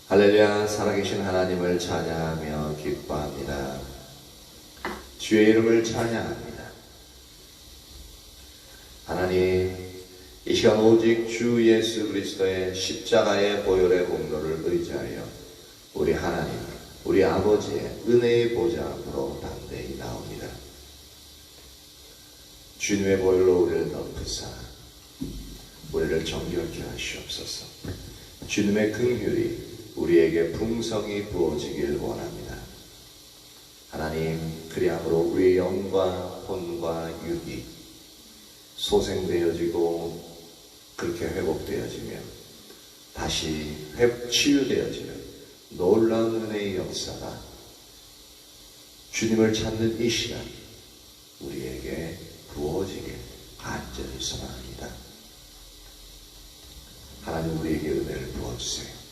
할렐루야. 살아계신 하나님을 찬양하며 기뻐합니다. 주의 이름을 찬양합니다. 하나님, 이 시간 오직 주 예수 그리스도의 십자가의 보혈의 공로를 의지하여 우리 하나님, 우리 아버지의 은혜의 보좌 앞으로 담대히 나옵니다. 주님의 보혈로 우리를 덮으사 우리를 정결케 하시옵소서. 주님의 긍휼이 우리에게 풍성히 부어지길 원합니다. 하나님, 그리함으로 우리의 영과 혼과 육이 소생되어지고 그렇게 회복되어지며 다시 치유되어지며 놀라운 은혜의 역사가 주님을 찾는 이 시간 우리에게 부어지길 간절히 소망합니다. 하나님, 우리에게 은혜를 부어주세요.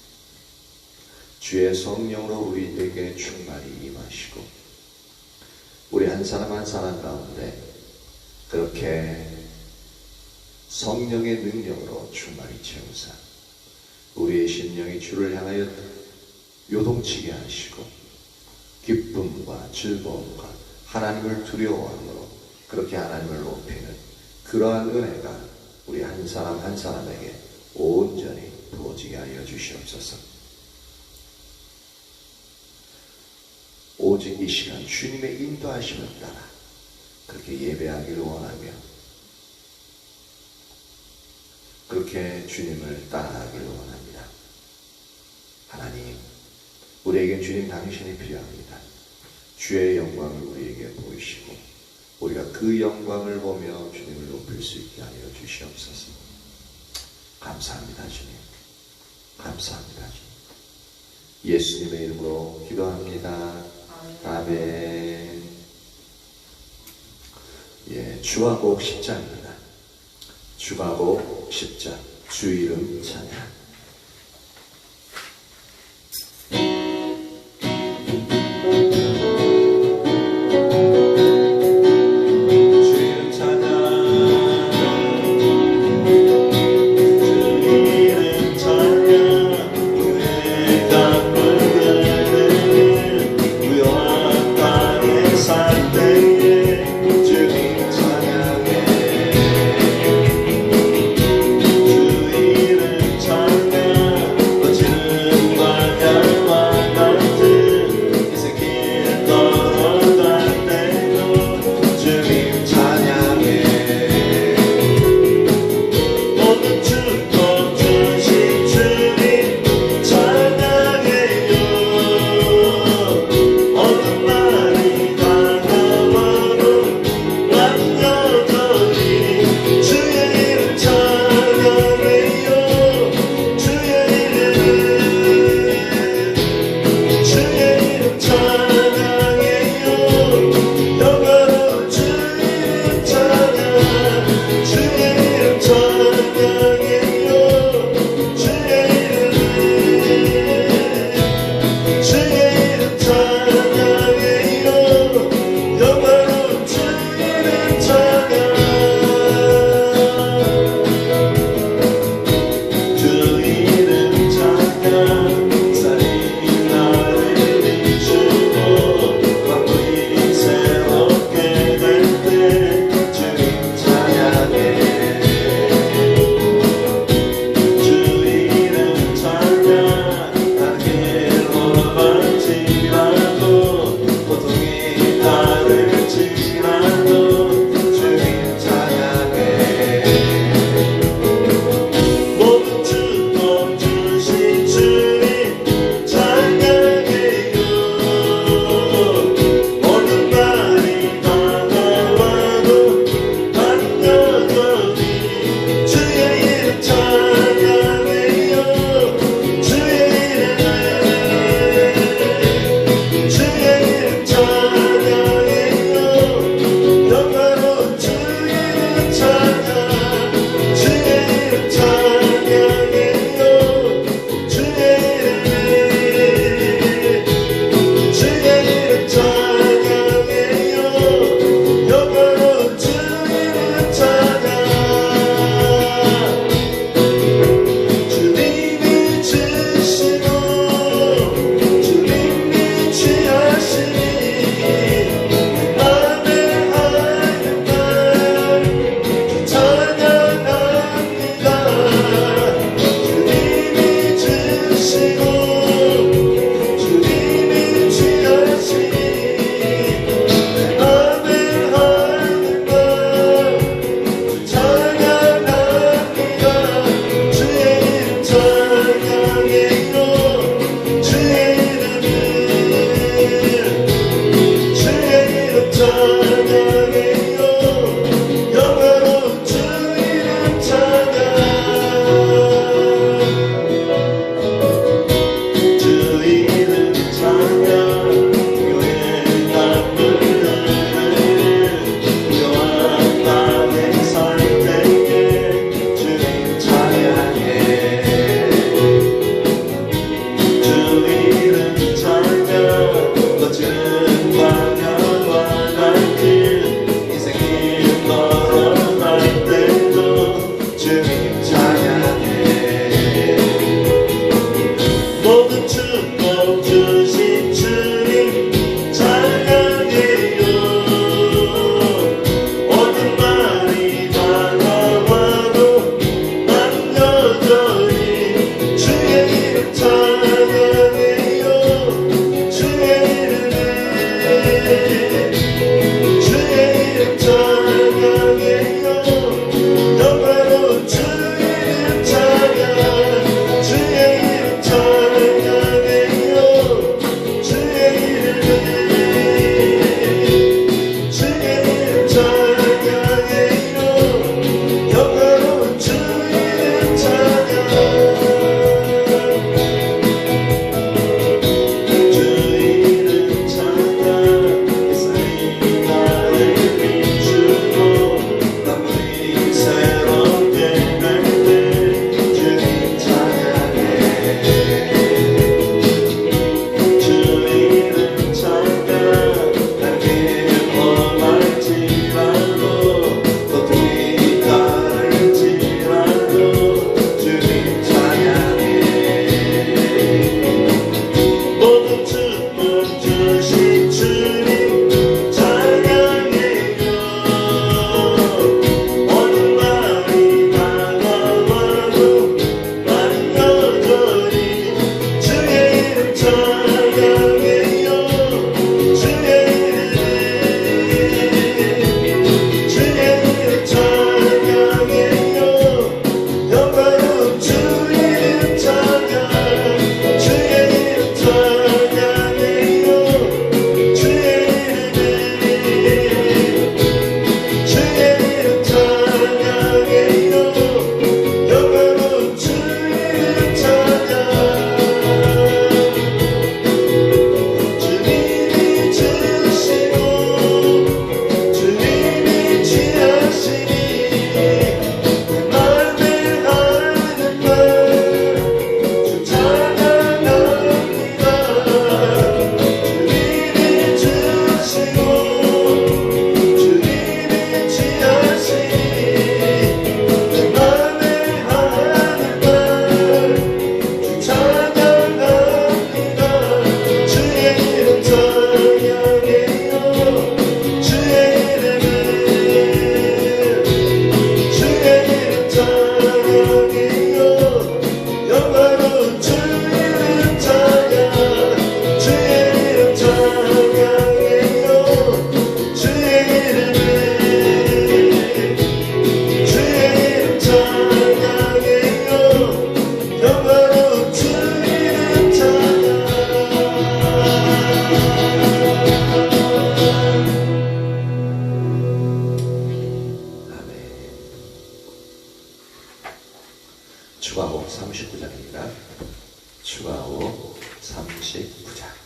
주의 성령으로 우리에게 충만히 임하시고 우리 한 사람 한 사람 가운데 그렇게 성령의 능력으로 충만히 채우사 우리의 심령이 주를 향하여 요동치게 하시고 기쁨과 즐거움과 하나님을 두려워함으로 그렇게 하나님을 높이는 그러한 은혜가 우리 한 사람 한 사람에게 온전히 부어지게 하여 주시옵소서. 오직 이 시간 주님의 인도하심을 따라 그렇게 예배하기를 원하며 그렇게 주님을 따라하기를 원합니다. 하나님, 우리에겐 주님 당신이 필요합니다. 주의 영광을 우리에게 보이시고 우리가 그 영광을 보며 주님을 높일 수 있게 하여 주시옵소서. 감사합니다, 주님. 감사합니다, 주님. 예수님의 이름으로 기도합니다. 아멘. 주가복 10장입니다. 주가복 10장, 주 이름 찬양. 찬양해. 추가곡 39장입니다. 추가곡 39장.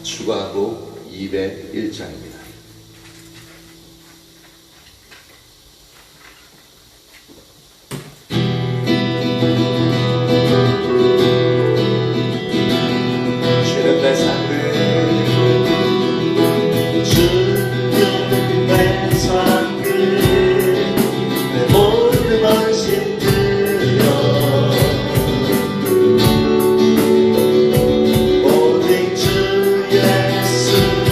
추가곡 201장입니다. 주는 내 삶을 내 모든 헌신들여 오직 주 예수만이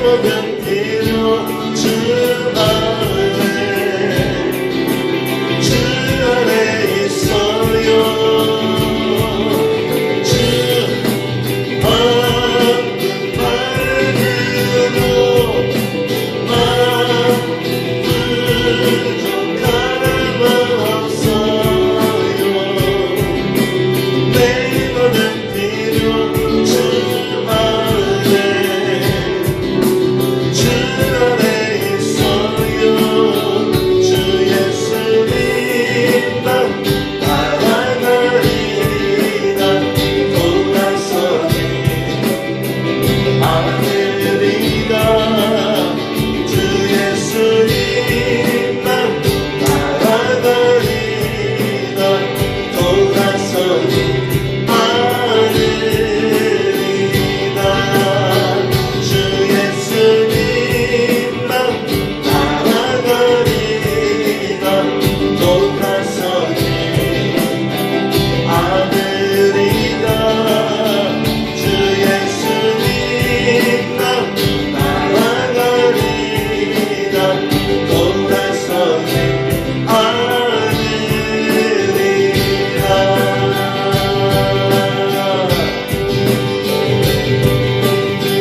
모든 필요 주 안에 있어요. 주 없는 말들로 부족함 없어요. 내 모든 필요 주 안에 있어요. 주 예수님만 따라가리라. 돌아서니 아들이다. 주 예수님만 따라가리라. 돌아서니 아들이다. 주 예수님만 따라가리라. 돌아서니 아들이다. 주 예수님만 따라가리라. 돌아서니 아들이다.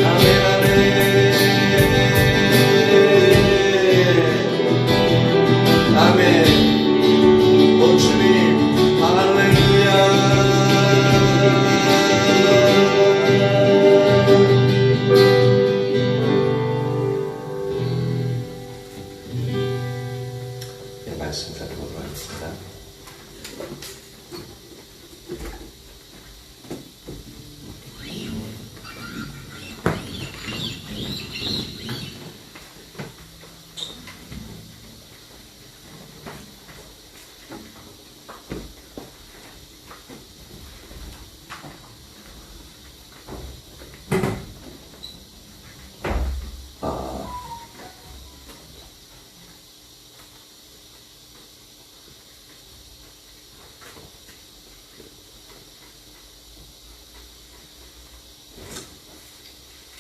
아멘, 아멘. 아멘. 오 주님, 할렐루야. 네, 말씀 살펴보도록 하겠습니다.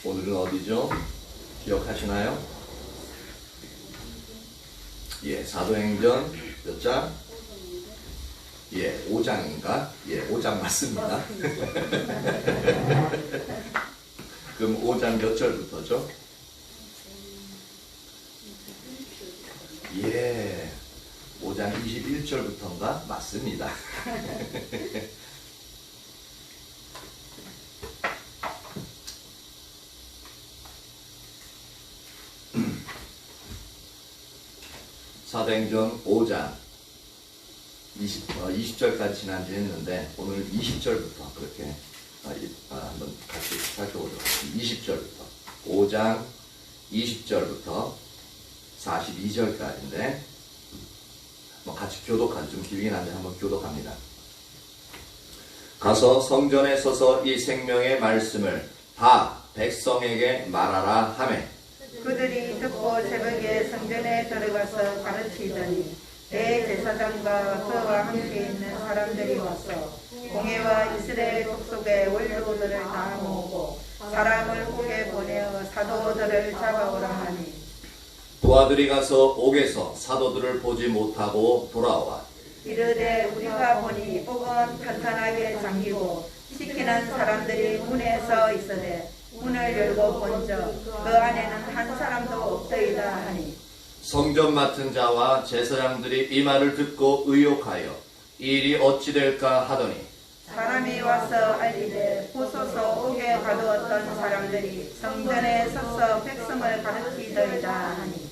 오늘은 어디죠? 기억하시나요? 예, 사도행전 몇 장? 예, 5장인가? 예, 5장 맞습니다. 그럼 5장 몇 절부터죠? 예, 5장 21절부터인가? 맞습니다. 사도행전 5장 20절까지 지난주에 했는데 오늘 20절부터 그렇게 한번 같이 살펴보도록 하겠습니다. 20절부터 5장 20절부터 42절까지인데 같이 교독한 좀 길긴 한데 한번 교독합니다. 가서 성전에 서서 이 생명의 말씀을 다 백성에게 말하라 하매 그들이 듣고 새벽에 성전에 들어가서 가르치더니 대제사장과 그와 함께 있는 사람들이 와서 공회와 이스라엘 족속의 원로들을 다 모으고 사람을 옥에 보내어 사도들을 잡아오라 하니 부하들이 가서 옥에서 사도들을 보지 못하고 돌아와 이르되 우리가 보니 옥은 탄탄하게 잠기고 지키는 사람들이 문에 서 있으되 문을 열고 본즉 그 안에는 한 사람도 없더이다 하니 성전 맡은 자와 제사장들이 이 말을 듣고 의혹하여 이 일이 어찌 될까 하더니 사람이 와서 알리되 보소서 옥에 가두었던 사람들이 성전에 서서 백성을 가르치더이다 하니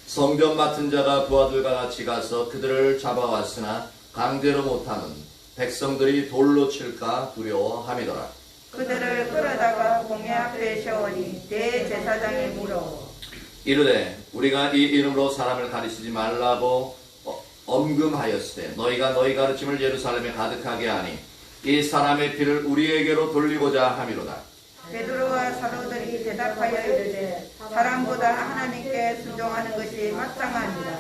성전 맡은 자가 부하들과 같이 가서 그들을 잡아왔으나 강제로 못함은 백성들이 돌로 칠까 두려워함이더라. 그들을 끌어다가 공회 앞에 세우니 대제사장이 물어 이르되 우리가 이 이름으로 사람을 가르치지 말라고 엄금하였으되 너희가 너희 가르침을 예루살렘에 가득하게 하니 이 사람의 피를 우리에게로 돌리고자 함이로다. 베드로와 사도들이 대답하여 이르되 사람보다 하나님께 순종하는 것이 마땅하니라.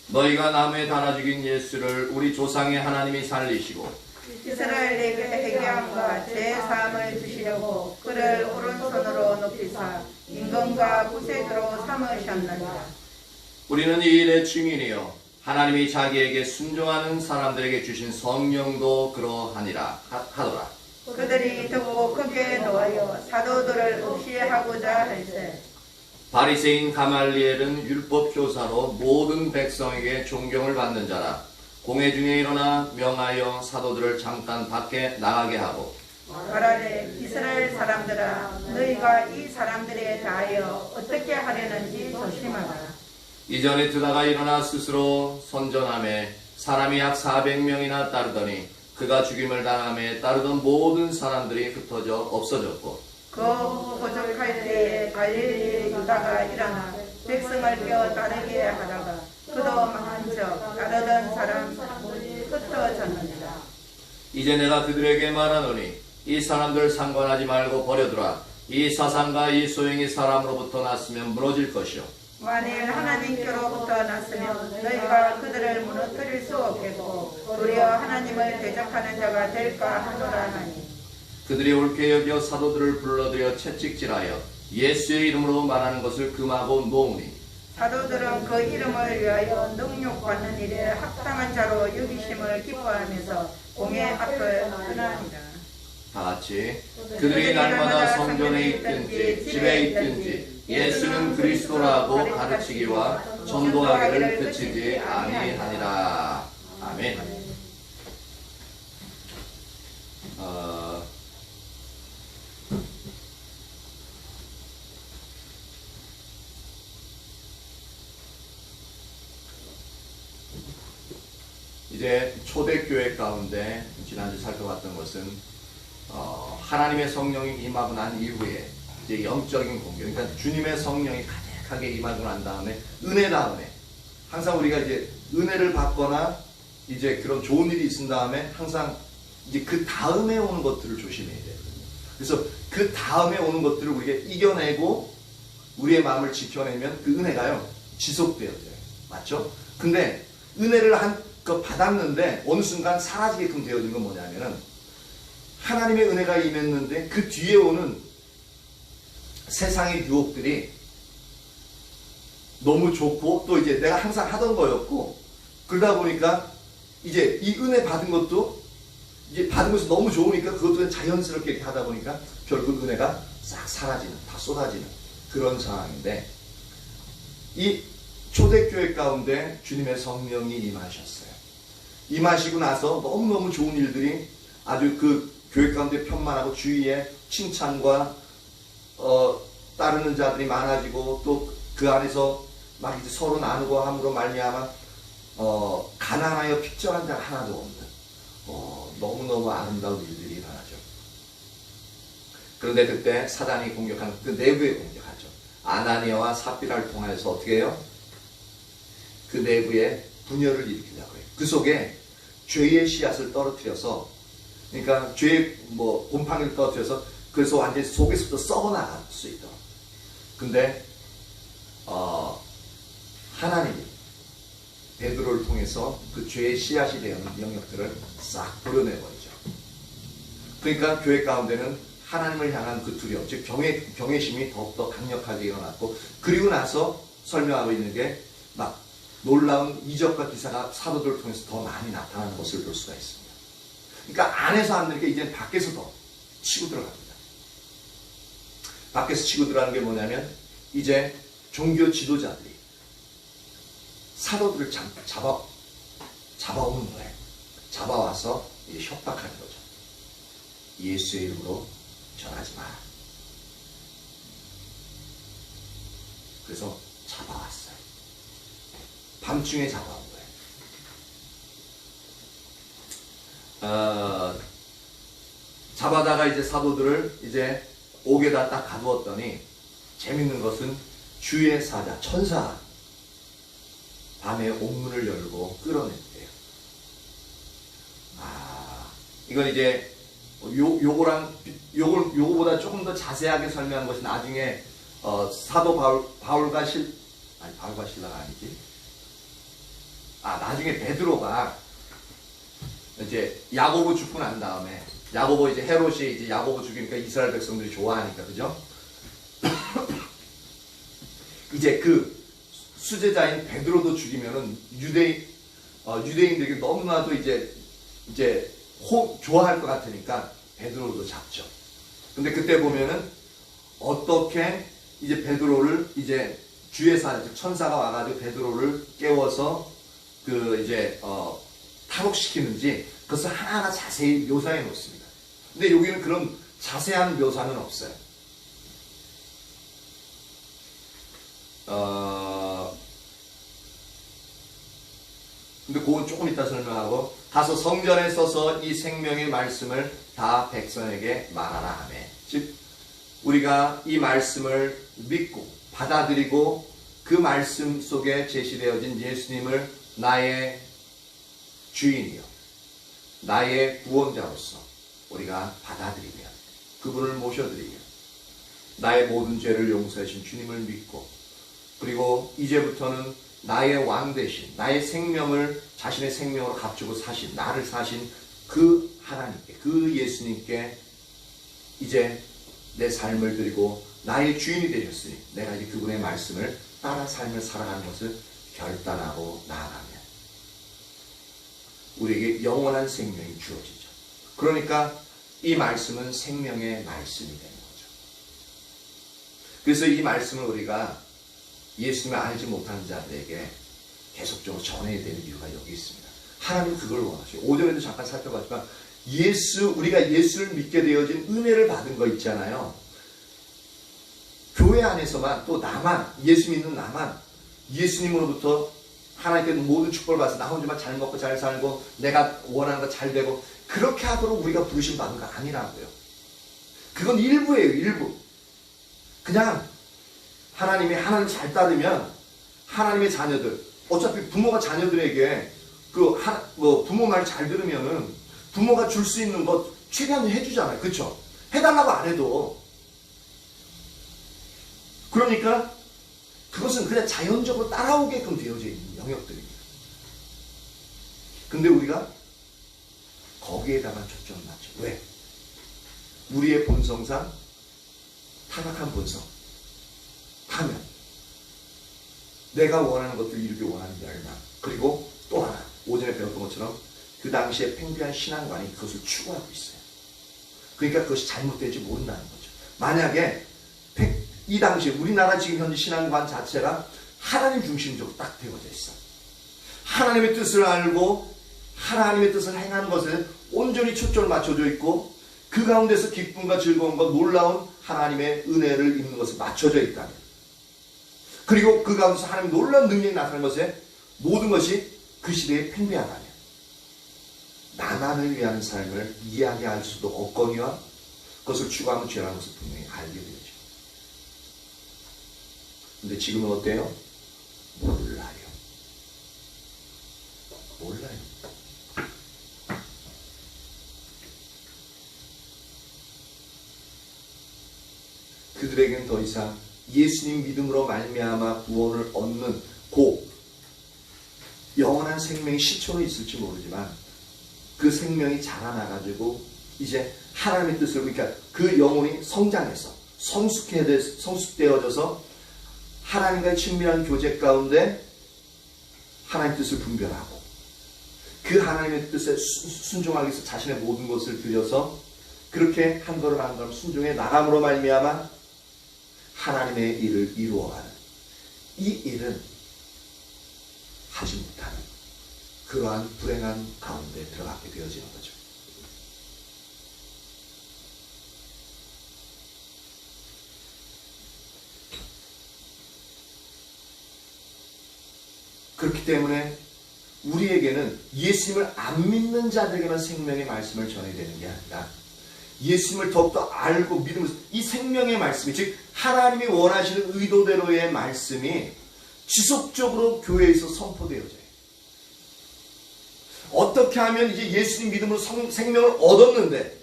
너희가 나무에 달아 죽인 예수를 우리 조상의 하나님이 살리시고 이스라엘에게 회개함과 제 사함을 주시려고 그를 오른손 손으로 높이사 임금과 구세주로 삼으셨느니라. 우리는 이 일의 증인이요 하나님이 자기에게 순종하는 사람들에게 주신 성령도 그러하니라 하더라. 그들이 두고 크게 놓아여 사도들을 없이하고자 할세. 바리새인 가말리엘은 율법 교사로 모든 백성에게 존경을 받는 자라. 공회 중에 일어나 명하여 사도들을 잠깐 밖에 나가게 하고 말하되 이스라엘 사람들아 너희가 이 사람들에 대하여 어떻게 하려는지 조심하라. 이전에 드다가 일어나 스스로 선전함에 사람이 약 400명이나 따르더니 그가 죽임을 당함에 따르던 모든 사람들이 흩어져 없어졌고 그 부족할 때에 갈릴리 유다가 일어나 백성을 껴 따르게 하다가 그도 많은즉 따르던 사람들이 흩어졌느니라. 이제 내가 그들에게 말하노니 이 사람들 상관하지 말고 버려두라. 이 사상과 이 소행이 사람으로부터 났으면 무너질 것이요 만일 하나님께로부터 났으면 너희가 그들을 무너뜨릴 수 없겠고 도리어 하나님을 대적하는 자가 될까 하노라 하니 그들이 옳게 여겨 사도들을 불러들여 채찍질하여 예수의 이름으로 말하는 것을 금하고 놓으니 사도들은 그 이름을 위하여 능욕받는 일에 합당한 자로 여기심을 기뻐하면서 공회 앞을 떠나니라. 다 같이 그들이 날마다 성전에 있든지 집에 있든지 예수는 그리스도라고 가르치기와 전도하기를 그치지 아니하니라. 아멘. 이제 초대교회 가운데 지난주 살펴봤던 것은 하나님의 성령이 임하고 난 이후에 이제 영적인 공격, 그러니까 주님의 성령이 가득하게 임하고 난 다음에 은혜 다음에 항상 우리가 이제 은혜를 받거나 이제 그런 좋은 일이 있은 다음에 항상 이제 그 다음에 오는 것들을 조심해야 돼요. 그래서 그 다음에 오는 것들을 우리가 이겨내고 우리의 마음을 지켜내면 그 은혜가요 지속되어져요. 맞죠? 근데 은혜를 받았는데 어느 순간 사라지게끔 되어진 건 뭐냐면은 하나님의 은혜가 임했는데 그 뒤에 오는 세상의 유혹들이 너무 좋고 또 이제 내가 항상 하던 거였고 그러다 보니까 이제 이 은혜 받은 것도 이제 받은 것이 너무 좋으니까 그것도 자연스럽게 이렇게 하다 보니까 결국 은혜가 싹 사라지는, 다 쏟아지는 그런 상황인데 이 초대교회 가운데 주님의 성령이 임하셨어요. 임하시고 나서 너무너무 좋은 일들이 아주 그 교회 가운데 편만하고 주위에 칭찬과 따르는 자들이 많아지고 또 그 안에서 막 이제 서로 나누고 함으로 말미암아 가난하여 핍절한 자가 하나도 없는 너무너무 아름다운 일들이 일어나죠. 그런데 그때 사단이 공격하는 그 내부에 공격하죠. 아나니아와 삽비라를 통해서 어떻게 해요? 그 내부에 분열을 일으키려고 해요. 그 속에 죄의 씨앗을 떨어뜨려서 그러니까 죄의 곰팡이를 떨어뜨려서 그래서 완전히 속에서부터 썩어나갈 수 있도록. 근데 하나님이 베드로를 통해서 그 죄의 씨앗이 되는 영역들을 싹 도려내버리죠. 그러니까 교회 가운데는 하나님을 향한 그 두려움, 즉 경외심이 더욱더 강력하게 일어났고 그리고 나서 설명하고 있는 게 막 놀라운 이적과 기사가 사도들을 통해서 더 많이 나타나는 것을 볼 수가 있습니다. 그러니까 안에서 안 되니까 이제 밖에서 더 치고 들어갑니다. 밖에서 치고 들어가는 게 뭐냐면 이제 종교 지도자들이 사도들을 잡아오는 거예요. 잡아와서 협박하는 거죠. 예수의 이름으로 전하지 마라. 그래서 잡아왔어요. 밤중에 잡아온 거예요. 잡아다가 이제 사도들을 이제 옥에다 딱 가두었더니 재밌는 것은 주의 사자, 천사 밤에 옥문을 열고 끌어냈대요. 이건 이제 요거보다 조금 더 자세하게 설명한 것이 나중에 사도 바울과 신라가 아니지. 나중에 베드로가 이제 야고보 죽고 난 다음에 야고보 이제 헤롯이 이제 야고보 죽이니까 이스라엘 백성들이 좋아하니까 그죠? 이제 그 수제자인 베드로도 죽이면은 유대인들에게 너무나도 이제 좋아할 것 같으니까 베드로도 잡죠. 근데 그때 보면은 어떻게 이제 베드로를 이제 주의 천사가 와가지고 베드로를 깨워서 탈옥시키는지 그것을 하나하나 자세히 묘사해 놓습니다. 근데 여기는 그런 자세한 묘사는 없어요. 근데 그건 조금 이따 설명하고, 가서 성전에 서서 이 생명의 말씀을 다 백성에게 말하라 하며, 즉 우리가 이 말씀을 믿고 받아들이고 그 말씀 속에 제시되어진 예수님을 나의 주인이요 나의 구원자로서 우리가 받아들이며 그분을 모셔드리며 나의 모든 죄를 용서하신 주님을 믿고, 그리고 이제부터는 나의 왕 대신 나의 생명을 자신의 생명으로 값주고 사신, 나를 사신 그 하나님께, 그 예수님께 이제 내 삶을 드리고 나의 주인이 되셨으니 내가 이제 그분의 말씀을 따라 삶을 살아가는 것을 결단하고 나아가면 우리에게 영원한 생명이 주어지죠. 그러니까 이 말씀은 생명의 말씀이 되는 거죠. 그래서 이 말씀을 우리가 예수님을 알지 못하는 자들에게 계속적으로 전해야 되는 이유가 여기 있습니다. 하나님 그걸 원하시고, 5절에도 잠깐 살펴봤지만 우리가 예수를 믿게 되어진 은혜를 받은 거 있잖아요. 교회 안에서만, 또 나만, 예수 믿는 나만 예수님으로부터 하나님께 모든 축복을 받아서 나 혼자만 잘 먹고 잘 살고 내가 원하는 거 잘 되고 그렇게 하도록 우리가 부르심 받은 거 아니라고요. 그건 일부예요. 일부. 그냥 하나님 잘 따르면 하나님의 자녀들, 어차피 부모가 자녀들에게 부모 말 잘 들으면은 부모가 줄 수 있는 것 최대한 해주잖아요. 그쵸? 해달라고 안 해도. 그러니까 그것은 그냥 자연적으로 따라오게끔 되어져 있는 영역들입니다. 근데 우리가 거기에다만 초점을 맞죠. 왜? 우리의 본성상 타락한 본성 하면 내가 원하는 것들을 이루기 원하는 열망, 그리고 또 하나 5전에 배웠던 것처럼 그 당시에 팽배한 신앙관이 그것을 추구하고 있어요. 그러니까 그것이 잘못될지 모른다는 거죠. 만약에 이 당시에 우리나라 지금 현재 신앙관 자체가 하나님 중심적으로 딱 되어져 있어. 하나님의 뜻을 알고 하나님의 뜻을 행하는 것에 온전히 초점을 맞춰져 있고 그 가운데서 기쁨과 즐거움과 놀라운 하나님의 은혜를 입는 것에 맞춰져 있다면, 그리고 그 가운데서 하나님의 놀라운 능력이 나타나는 것에 모든 것이 그 시대에 팽배하다면 나만을 위한 삶을 이야기할 수도 없거니와 그것을 추구하면 죄라는 것을 분명히 알게 되죠. 근데 지금은 어때요? 몰라요. 그들에게는 더 이상 예수님 믿음으로 말미암아 구원을 얻는 영원한 생명이 실존에 있을지 모르지만 그 생명이 자라나가지고 이제 하나님의 뜻을, 그러니까 그 영혼이 성장해서 성숙되어져서 하나님과의 친밀한 교제 가운데 하나님의 뜻을 분별하고 그 하나님의 뜻에 순종하기 위해서 자신의 모든 것을 들여서 그렇게 한 걸음 한 걸음 순종해 나감으로 말미암아 하나님의 일을 이루어가는, 이 일은 하지 못하는 그러한 불행한 가운데 들어가게 되어지는 거죠. 그렇기 때문에 우리에게는 예수님을 안 믿는 자들에게만 생명의 말씀을 전해야 되는 게 아니라 예수님을 더욱더 알고 믿으면서 이 생명의 말씀이, 즉 하나님이 원하시는 의도대로의 말씀이 지속적으로 교회에서 선포되어져요. 어떻게 하면 이제 예수님 믿음으로 생명을 얻었는데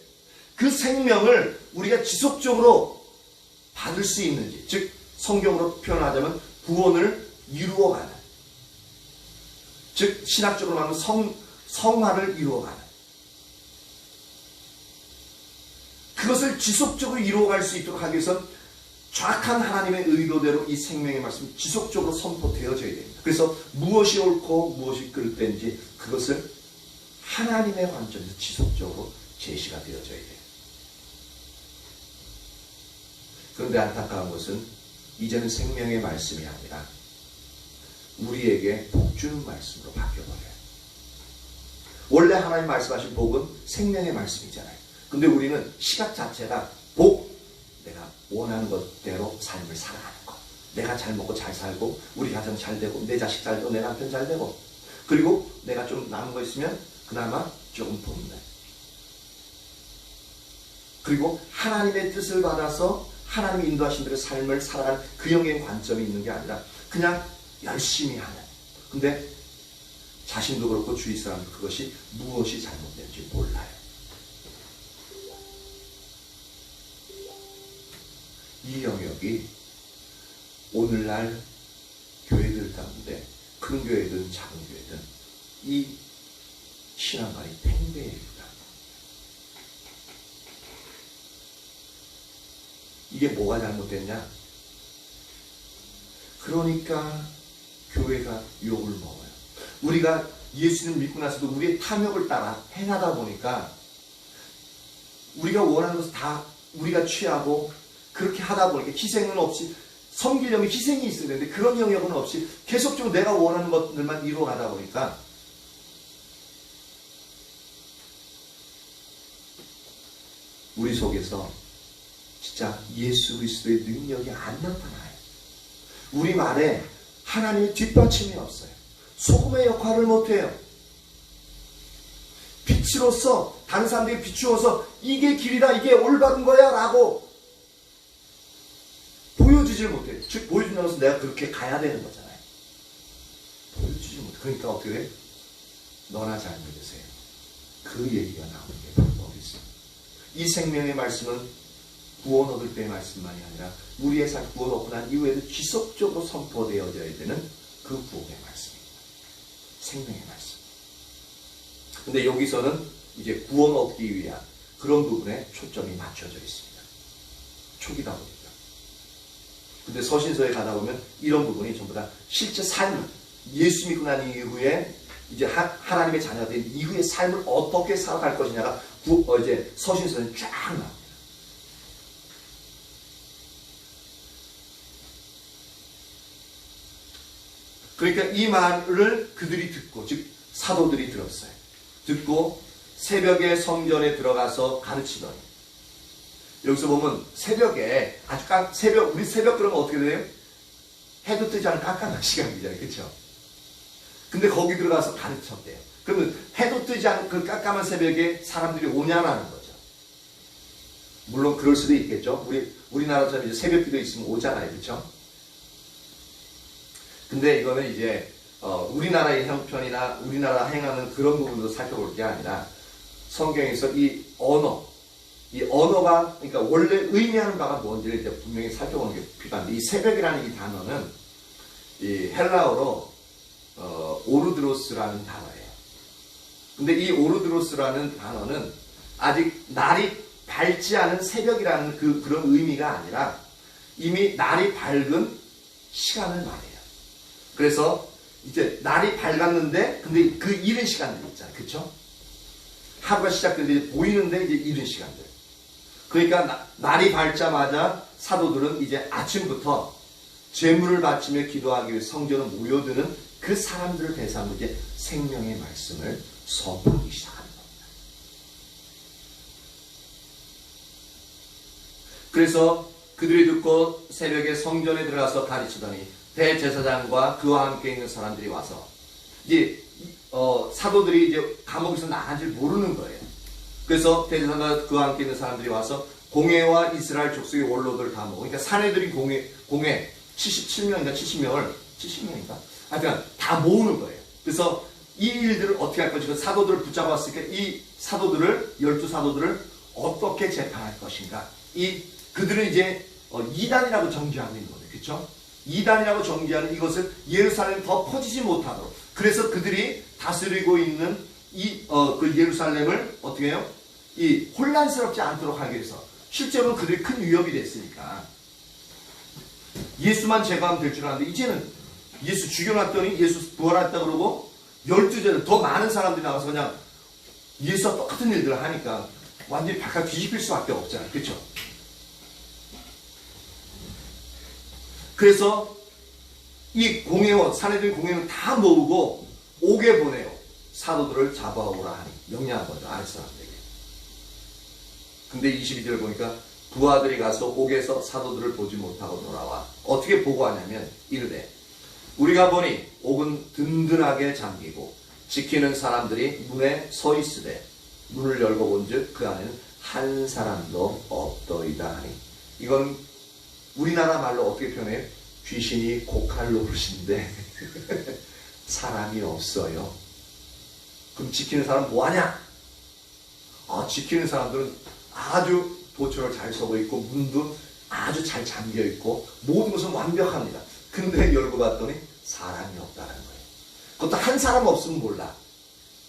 그 생명을 우리가 지속적으로 받을 수 있는지, 즉 성경으로 표현하자면 구원을 이루어가는, 즉 신학적으로 말하면 성화를 이루어가는, 그것을 지속적으로 이루어갈 수 있도록 하기 위해서 정확한 하나님의 의도대로 이 생명의 말씀이 지속적으로 선포되어져야 됩니다. 그래서 무엇이 옳고 무엇이 그릇된지 그것을 하나님의 관점에서 지속적으로 제시가 되어져야 돼요. 그런데 안타까운 것은 이제는 생명의 말씀이 아니라 우리에게 복 주는 말씀으로 바뀌어버려요. 원래 하나님 말씀하신 복은 생명의 말씀이잖아요. 근데 우리는 시각 자체가 복, 내가 원하는 것대로 삶을 살아가는 것. 내가 잘 먹고 잘 살고 우리 가정 잘 되고 내 자식 잘 되고 내 남편 잘 되고 그리고 내가 좀 남은 거 있으면 그나마 조금 돕는. 그리고 하나님의 뜻을 받아서 하나님이 인도하신 대로 삶을 살아가는 그 영의 관점이 있는 게 아니라 그냥 열심히 하는. 근데 자신도 그렇고 주위 사람도 그것이 무엇이 잘못된지 몰라요. 이 영역이 오늘날 교회들 가운데 큰 교회든 작은 교회든 이 신앙관이 팽배해요. 이게 뭐가 잘못됐냐? 그러니까 교회가 욕을 먹어요. 우리가 예수님 믿고 나서도 우리의 탐욕을 따라 행하다 보니까 우리가 원하는 것을 다 우리가 취하고 그렇게 하다 보니까 희생은 없이 섬기려면 희생이 있어야 되는데 그런 영역은 없이 계속적으로 내가 원하는 것들만 이루어가다 보니까 우리 속에서 진짜 예수 그리스도의 능력이 안 나타나요. 우리 말에 하나님의 뒷받침이 없어요. 소금의 역할을 못해요. 빛으로서 다른 사람들에게 비추어서 이게 길이다 이게 올바른 거야 라고 보여주지를 못해요. 즉 보여준다고 해서 내가 그렇게 가야 되는 거잖아요. 보여주지 못해. 그러니까 어떻게 해? 너나 잘 믿으세요. 그 얘기가 나오는 게 바로 거기 있습니다. 이 생명의 말씀은 구원 얻을 때의 말씀만이 아니라 우리의 삶 구원 얻고 난 이후에도 지속적으로 선포되어져야 되는 그 구원의 말씀입니다. 생명의 말씀. 근데 여기서는 이제 구원 얻기 위한 그런 부분에 초점이 맞춰져 있습니다. 초기다 보니까. 근데 서신서에 가다 보면 이런 부분이 전부 다 실제 삶, 예수 믿고 난 이후에 이제 하나님의 자녀가 된 이후의 삶을 어떻게 살아갈 것이냐가 이제 서신서에 쫙 나옵니다. 그러니까 이 말을 그들이 듣고, 즉 사도들이 들었어요. 듣고 새벽에 성전에 들어가서 가르치더니, 여기서 보면 새벽에 아주 우리 새벽 그러면 어떻게 돼요? 해도 뜨지 않은 깜깜한 시간이잖아요, 그렇죠? 근데 거기 들어가서 가르쳤대요. 그러면 해도 뜨지 않은 그 깜깜한 새벽에 사람들이 오냐라는 거죠. 물론 그럴 수도 있겠죠. 우리나라처럼 이제 새벽기도 있으면 오잖아요, 그렇죠? 근데 이거는 이제 우리나라의 형편이나 우리나라 행하는 그런 부분도 살펴볼 게 아니라 성경에서 이 언어가 그러니까 원래 의미하는 바가 뭔지를 이제 분명히 살펴보는 게 필요한데, 이 새벽이라는 이 단어는 이 헬라어로 오르드로스라는 단어예요. 근데 이 오르드로스라는 단어는 아직 날이 밝지 않은 새벽이라는 그런 의미가 아니라 이미 날이 밝은 시간을 말해요. 그래서 이제 날이 밝았는데 근데 그 이른 시간들 있잖아요. 그렇죠? 하루가 시작되는데 보이는데 이제 이른 시간들. 그러니까 날이 밝자마자 사도들은 이제 아침부터 제물을 바치며 기도하기 위해 성전에 모여드는 그 사람들을 대상으로 이제 생명의 말씀을 선포하기 시작하는 겁니다. 그래서 그들이 듣고 새벽에 성전에 들어가서 가르치더니 대제사장과 그와 함께 있는 사람들이 와서 이제 사도들이 이제 감옥에서 나간 줄 모르는 거예요. 그래서 대제사장과 그와 함께 있는 사람들이 와서 공회와 이스라엘 족속의 원로들 다 모으고, 그러니까 사내들이 공회 77명인가 70명인가 하여튼 다 모으는 거예요. 그래서 이 일들을 어떻게 할 것인가, 사도들을 붙잡았으니까 이 사도들을 12사도들을 어떻게 재판할 것인가, 그들은 이제 이단이라고 정죄하고 있는 거예요. 그렇죠? 이단이라고 정죄하는 이것을 예루살렘에 더 퍼지지 못하도록, 그래서 그들이 다스리고 있는 그 예루살렘을 어떻게 해요? 혼란스럽지 않도록 하기 위해서, 실제로는 그들이 큰 위협이 됐으니까 예수만 제거하면 될 줄 알았는데 이제는 예수 죽여놨더니 예수 부활했다 그러고 12제자 더 많은 사람들이 나와서 그냥 예수와 똑같은 일들을 하니까 완전히 바깥 뒤집힐 수밖에 없잖아요. 그렇죠? 그래서 이 공회원, 사내들 공회원 다 모으고 옥에 보내요. 사도들을 잡아오라 하니 명령한 거죠. 아랫사람들에게. 근데 22절 보니까 부하들이 가서 옥에서 사도들을 보지 못하고 돌아와 어떻게 보고하냐면 이르되 우리가 보니 옥은 든든하게 잠기고 지키는 사람들이 문에 서 있으되 문을 열고 본즉 그 안에는 한 사람도 없더이다 하니 이건 우리나라 말로 어떻게 표현해요? 귀신이 고칼 노릇인데 사람이 없어요. 그럼 지키는 사람 뭐하냐? 지키는 사람들은 아주 도처를 잘 서고 있고 문도 아주 잘 잠겨 있고 모든 것은 완벽합니다. 근데 열고 봤더니 사람이 없다는 거예요. 그것도 한 사람 없으면 몰라.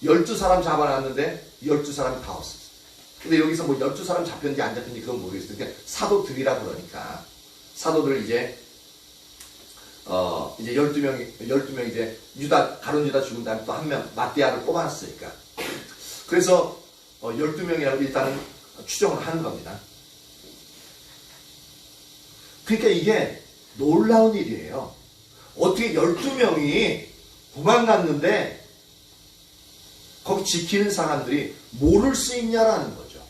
12사람 잡아놨는데 12사람이 다 없었어요. 근데 여기서 뭐 12사람 잡혔는지 안 잡혔는지 그건 모르겠어요. 그러니까 사도들이라 그러니까 사도들 이제 12명 이제 가룟 유다 죽은 다음에 또 한 명 마띠아를 뽑아놨으니까 그래서 12명이라고 일단은 추정을 하는 겁니다. 그러니까 이게 놀라운 일이에요. 어떻게 12명이 도망갔는데 거기 지키는 사람들이 모를 수 있냐라는 거죠.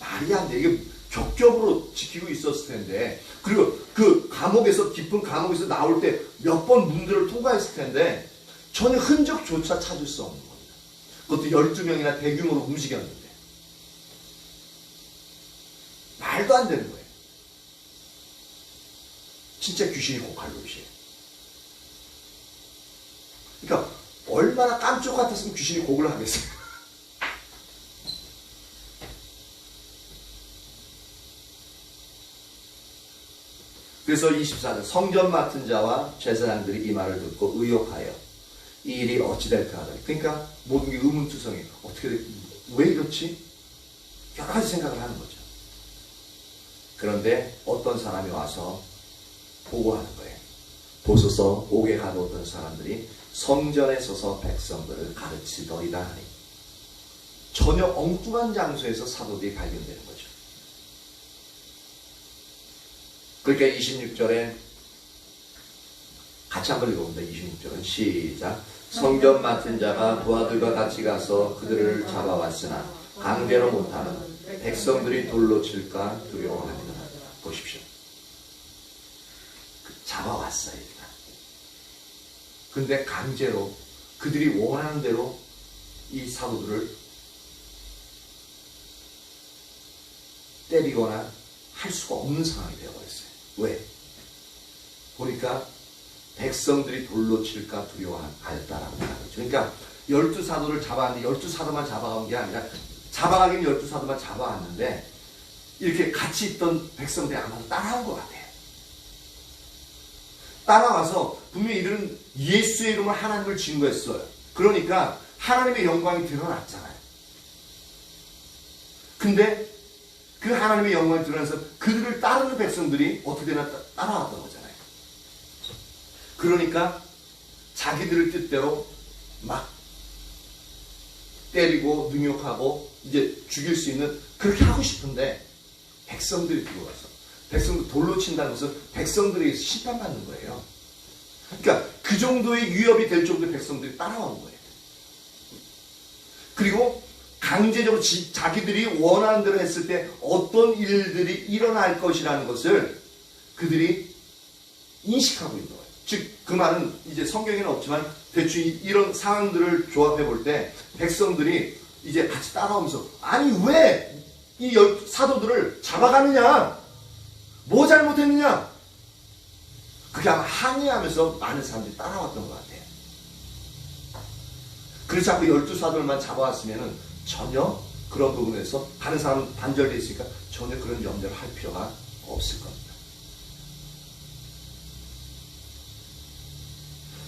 말이 안 돼. 이게 격적으로 지키고 있었을 텐데 그리고 그 감옥에서 깊은 감옥에서 나올 때 몇 번 문들을 통과했을 텐데 전혀 흔적조차 찾을 수 없는 겁니다. 그것도 12명이나 대규모로 움직였는데 말도 안 되는 거예요. 진짜 귀신이 고칼로이시에요. 그러니까 얼마나 깜짝 같았으면 귀신이 곡을 하겠어요. 그래서 24절 성전 맡은 자와 제사장들이 이 말을 듣고 의혹하여 이 일이 어찌 될까 하더니 그러니까 모든 게 의문투성이에요. 어떻게 왜 이렇지? 여러 가지 생각을 하는 거죠. 그런데 어떤 사람이 와서 보고하는 거예요. 보소서 옥에 가두었던 사람들이 성전에 서서 백성들을 가르치더이다 하니 전혀 엉뚱한 장소에서 사도들이 발견되는 거죠. 그러니까 26절에 같이 한번 읽어봅니다. 26절은 시작. 성전 맡은 자가 부하들과 같이 가서 그들을 잡아왔으나 강제로 못하는 백성들이 돌로 칠까 두려워합니다. 보십시오. 잡아왔어요. 일단. 근데 강제로 그들이 원하는 대로 이 사도들을 때리거나 할 수가 없는 상황이 되어버렸어요. 왜? 보니까 백성들이 돌로 칠까 두려워하였다라고 말하죠. 그러니까 12사도를 잡아왔는데 12사도만 잡아간 게 아니라 잡아가긴 12사도만 잡아왔는데 이렇게 같이 있던 백성들이 아마도 따라온 것 같아요. 따라와서 분명히 이들은 예수의 이름으로 하나님을 증거했어요. 그러니까 하나님의 영광이 드러났잖아요. 근데 그 하나님의 영광이 드러나서 그들을 따르는 백성들이 어떻게 되나 따라왔던 거잖아요. 그러니까 자기들의 뜻대로 막 때리고 능욕하고 이제 죽일 수 있는 그렇게 하고 싶은데 백성들이 들어와서 백성들 돌로 친다는 것은 백성들에게 심판받는 거예요. 그러니까 그 정도의 위협이 될 정도의 백성들이 따라온 거예요. 그리고 강제적으로 자기들이 원하는 대로 했을 때 어떤 일들이 일어날 것이라는 것을 그들이 인식하고 있는 거예요. 즉, 그 말은 이제 성경에는 없지만 대충 이런 상황들을 조합해 볼 때 백성들이 이제 같이 따라오면서 아니 왜 이 사도들을 잡아가느냐? 뭐 잘못했느냐? 그게 아마 항의하면서 많은 사람들이 따라왔던 것 같아요. 그래서 자꾸 12사도들만 잡아왔으면 전혀 그런 부분에서 다른 사람은 단절되어 있으니까 전혀 그런 염려를 할 필요가 없을 겁니다.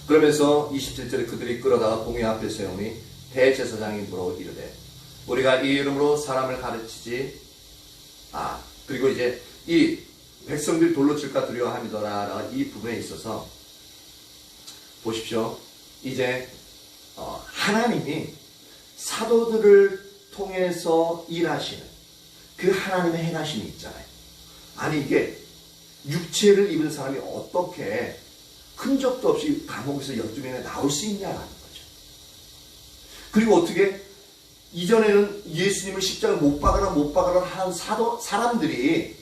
그러면서 27절에 그들이 끌어다가 공회 앞에 세우니 대제사장이 물어 이르되 우리가 이 이름으로 사람을 가르치지 그리고 이제 이 백성들이 돌로 칠까 두려워함이더라. 이 부분에 있어서 보십시오. 이제 하나님이 사도들을 통해서 일하시는 그 하나님의 행하심이 있잖아요. 아니 이게 육체를 입은 사람이 어떻게 흔적도 없이 감옥에서 12명에 나올 수 있냐라는 거죠. 그리고 어떻게 이전에는 예수님을 십자가에 못 박아라 한 사람들이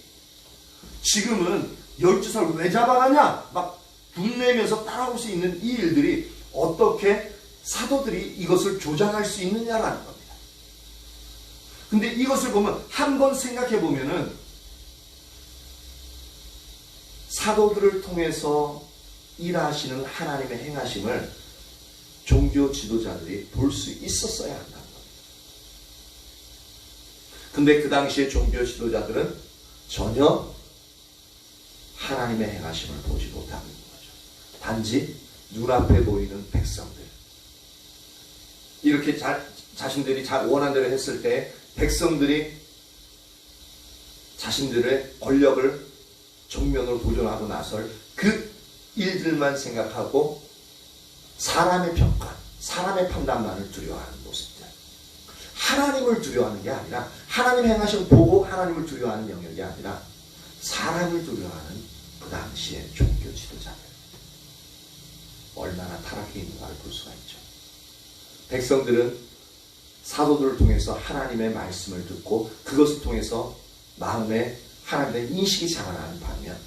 지금은 12살 왜 잡아가냐 막 분내면서 따라올 수 있는 이 일들이 어떻게 사도들이 이것을 조장할 수 있느냐라는 겁니다. 근데 이것을 보면 한번 생각해 보면은 사도들을 통해서 일하시는 하나님의 행하심을 종교 지도자들이 볼 수 있었어야 한다는 겁니다. 근데 그 당시에 종교 지도자들은 전혀 하나님의 행하심을 보지 못하는 거죠. 단지 눈앞에 보이는 백성들. 이렇게 자신들이 원한 대로 했을 때 백성들이 자신들의 권력을 정면으로 도전하고 나설 그 일들만 생각하고 사람의 평가, 사람의 판단만을 두려워하는 모습들. 하나님을 두려워하는 게 아니라 하나님 행하심 보고 하나님을 두려워하는 영역이 아니라 사람을 두려워하는 그 당시의 종교 지도자들. 얼마나 타락해 있는가를 볼 수가 있죠. 백성들은 사도들을 통해서 하나님의 말씀을 듣고 그것을 통해서 마음에 하나님의 인식이 자라나는 반면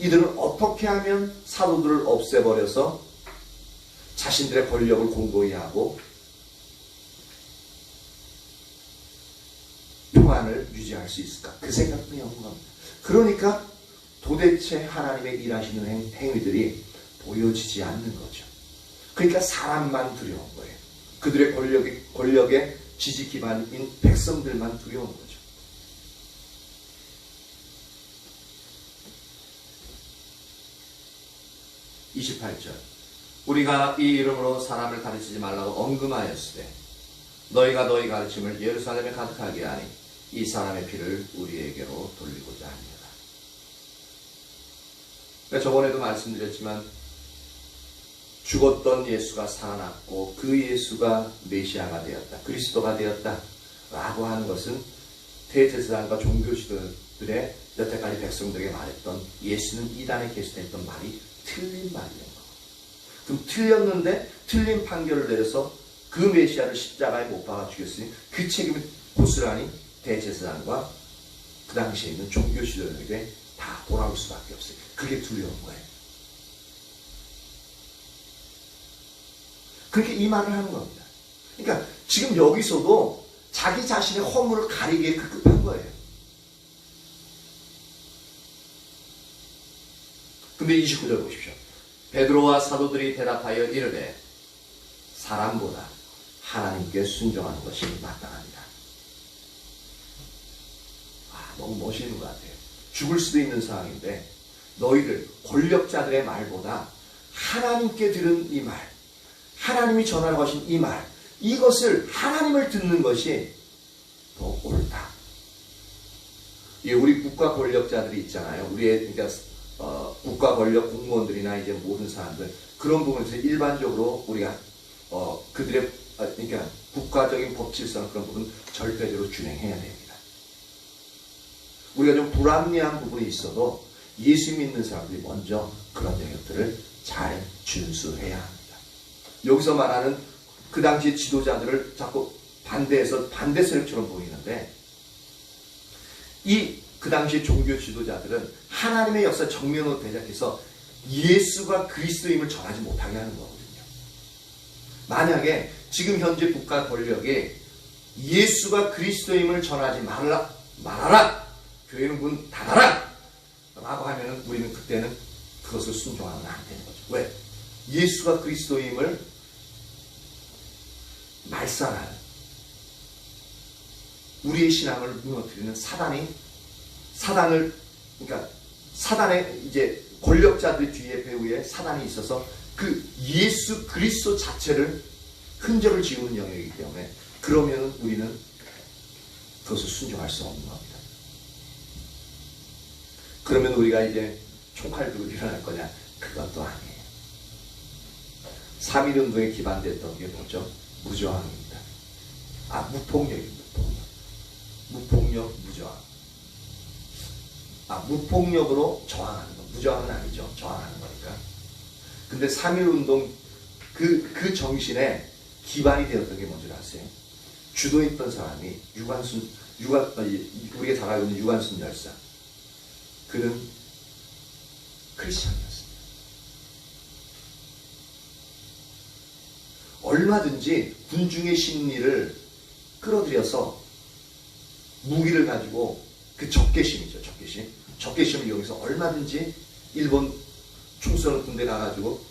이들은 어떻게 하면 사도들을 없애버려서 자신들의 권력을 공고히 하고 평안을 유지할 수 있을까? 그 생각도 연구합니다. 그러니까 도대체 하나님의 일하시는 행위들이 보여지지 않는 거죠. 그러니까 사람만 두려운 거예요. 그들의 권력의 지지 기반인 백성들만 두려운 거죠. (28절) 우리가 이 이름으로 사람을 가르치지 말라고 언금하였으되 너희가 너희 가르침을 예루살렘에 가득하게 하니 이 사람의 피를 우리에게로 돌리고자 합니다. 그러니까 저번에도 말씀드렸지만 죽었던 예수가 살아났고 그 예수가 메시아가 되었다. 그리스도가 되었다. 라고 하는 것은 대제사장과 종교 지도들의 여태까지 백성들에게 말했던 예수는 이단에 계시했던 말이 틀린 말이에요. 그럼 틀렸는데 틀린 판결을 내려서 그 메시아를 십자가에 못 박아 죽였으니 그 책임을 고스란히 대제사장과 그 당시에 있는 종교 지도자에게 다 돌아올 수밖에 없어요. 그게 두려운 거예요. 그렇게 이 말을 하는 겁니다. 그러니까 지금 여기서도 자기 자신의 허물을 가리기에 급급한 거예요. 근데 29절 보십시오. 베드로와 사도들이 대답하여 이르되 사람보다 하나님께 순종하는 것이 마땅합니다. 너무 멋있는 것 같아요. 죽을 수도 있는 상황인데 너희들 권력자들의 말보다 하나님께 들은 이 말, 하나님이 전하라고 하신 이 말, 이것을 하나님을 듣는 것이 더 옳다. 우리 국가 권력자들이 있잖아요. 우리의 그러니까 국가 권력 공무원들이나 이제 모든 사람들 그런 부분에서 일반적으로 우리가 그들의 그러니까 국가적인 법 질서나 그런 부분 절대적으로 준행해야 됩니다. 우리가 좀 불합리한 부분이 있어도 예수 믿는 사람들이 먼저 그런 영역들을 잘 준수해야 합니다. 여기서 말하는 그 당시 지도자들을 자꾸 반대해서 반대 세력처럼 보이는데 그 당시 종교 지도자들은 하나님의 역사 정면으로 대적해서 예수가 그리스도임을 전하지 못하게 하는 거거든요. 만약에 지금 현재 국가 권력이 예수가 그리스도임을 전하지 말아라. 교회는 문 닫아라. 라고 하면은 우리는 그때는 그것을 순종하면 안 되는 거죠. 왜? 예수가 그리스도임을 말살하는 우리의 신앙을 무너뜨리는 그러니까 사단의 이제 권력자들 뒤에 배후에 사단이 있어서 그 예수 그리스도 자체를 흔적을 지우는 영역이기 때문에 그러면 우리는 그것을 순종할 수 없는 겁니다. 그러면 우리가 이제 총칼 들고 일어날 거냐? 그것도 아니에요. 3.1운동에 기반됐던 게 뭐죠? 무저항입니다. 무폭력입니다. 무폭력, 무저항. 무폭력으로 저항하는 거. 무저항은 아니죠. 저항하는 거니까. 근데 3.1운동 그 정신에 기반이 되었던 게 뭔지 아세요? 주도에 있던 사람이 우리가 잘 알고 있는 유관순 열사. 그는 크리스천이었습니다. 얼마든지 군중의 심리를 끌어들여서 무기를 가지고 그 적개심이죠. 적개심을 이용해서 얼마든지 일본 총선을 군대 가가지고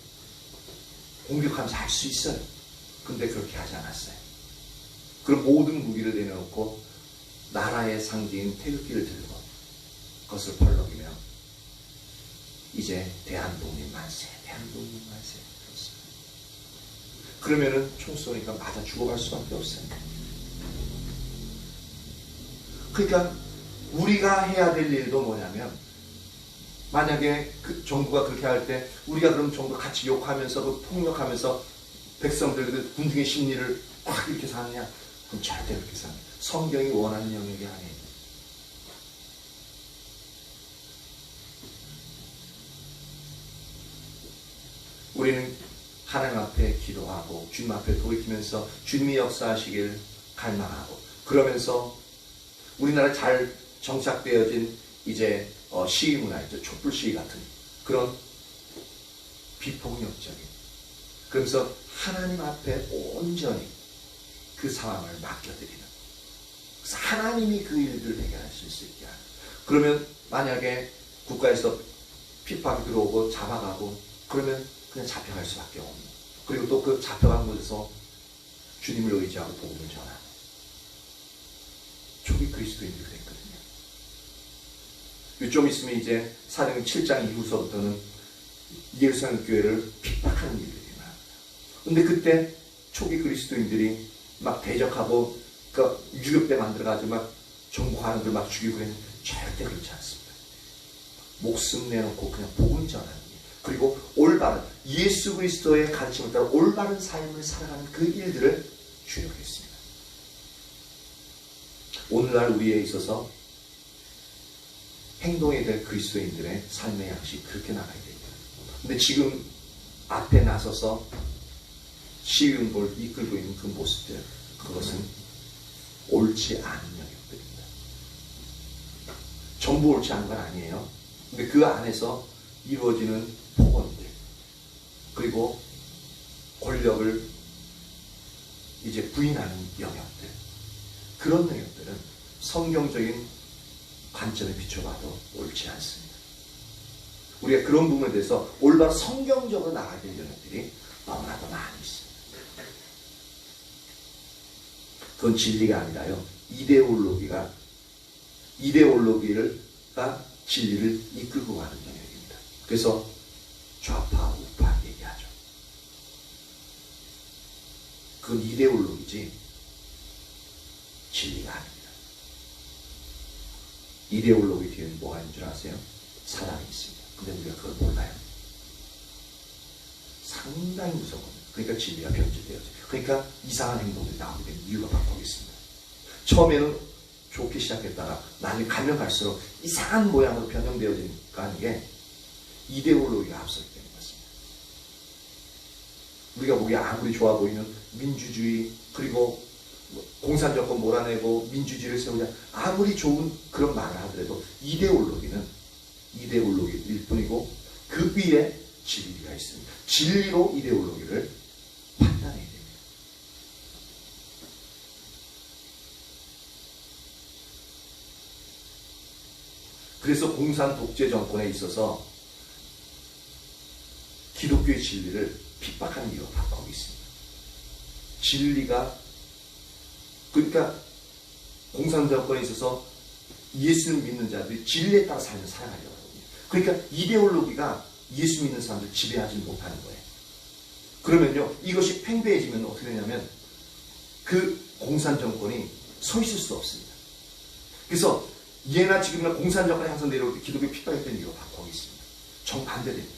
공격하면서 할 수 있어요. 근데 그렇게 하지 않았어요. 그럼 모든 무기를 내려놓고 나라의 상징인 태극기를 들고 그것을 펄럭이며 이제 대한독립 만세, 대한독립 만세. 그러면은 총 쏘니까 맞아 죽어갈 수밖에 없어요. 그러니까 우리가 해야 될 일도 뭐냐면 만약에 그 정부가 그렇게 할 때 우리가 그럼 정부 같이 욕하면서 폭력하면서 백성들 군중의 심리를 꽉 이렇게 사느냐? 그럼 절대 그렇게 사는 성경이 원하는 영역이 아니에요. 우리는 하나님 앞에 기도하고 주님 앞에 돌이키면서 주님이 역사하시길 갈망하고 그러면서 우리나라 잘 정착되어진 이제 시위 문화 있죠. 촛불 시위 같은 그런 비폭력적인 그러면서 하나님 앞에 온전히 그 상황을 맡겨드리는 그래서 하나님이 그 일들을 해결하실 수 있게 하는 그러면 만약에 국가에서 핍박이 들어오고 잡아가고 그러면 그냥 잡혀갈 수밖에 없는 그리고 또 그 잡혀간 곳에서 주님을 의지하고 복음을 전하는 초기 그리스도인들이 그랬거든요. 좀 있으면 이제 사도행전 7장 이후서부터는 예루살렘 교회를 핍박하는 일들이 일어납니다. 근데 그때 초기 그리스도인들이 막 대적하고 그 유격대 만들어가지고 막 정복하는 막 죽이고 그랬는데 절대 그렇지 않습니다. 목숨 내놓고 그냥 복음 전하는 일. 그리고 올바른 예수 그리스도의 가르침을 따라 올바른 삶을 살아가는 그 일들을 주력했습니다. 오늘날 우리에 있어서 행동해야 될 그리스도인들의 삶의 양식이 그렇게 나가야 됩니다. 근데 지금 앞에 나서서 시위운동을 이끌고 있는 그 모습들 그것은 옳지 않은 영역들입니다. 전부 옳지 않은 건 아니에요. 근데 그 안에서 이루어지는 폭언들 그리고 권력을 이제 부인하는 영역들 그런 영역들은 성경적인 관점에 비춰봐도 옳지 않습니다. 우리가 그런 부분에 대해서 올바로 성경적으로 나가야 될 영역들이 너무나도 많이 있습니다. 그건 진리가 아니라요. 이데올로기가 진리를 이끌고 가는 영역입니다. 그래서 좌파, 우파 얘기하죠. 그건 이데올로기지 진리가 아닙니다. 이데올로기 뒤에는 뭐가 있는 줄 아세요? 사랑이 있습니다. 근데 우리가 그걸 몰라요. 상당히 무서워요. 그러니까 진리가 변질되어져. 그러니까 이상한 행동들이 나오게 되는 이유가 바로 거기 있습니다. 처음에는 좋게 시작했다가 나중에 가면 갈수록 이상한 모양으로 변형되어지니까 하는 게 이데올로기가 앞서기 때문인 것입니다. 우리가 보기에 아무리 좋아 보이는 민주주의 그리고 공산정권 몰아내고 민주주의를 세우자 아무리 좋은 그런 말을 하더라도 이데올로기는 이데올로기일 뿐이고 그 위에 진리가 있습니다. 진리로 이데올로기를 판단해야 됩니다. 그래서 공산 독재 정권에 있어서 기독교의 진리를 핍박하는 이유가 바로 거기 있습니다. 진리가 그러니까 공산 정권에 있어서 예수를 믿는 자들이 진리에 따라 살아가려고 하거든요. 그러니까 이데올로기가 예수 믿는 사람들 지배하지 못하는 거예요. 그러면요 이것이 팽배해지면 어떻게 되냐면 그 공산 정권이 서 있을 수 없습니다. 그래서 예나 지금이나 공산정권이 항상 내려올 때 기독교 핍박했던 이유가 바로 거기 있습니다. 정반대됩니다.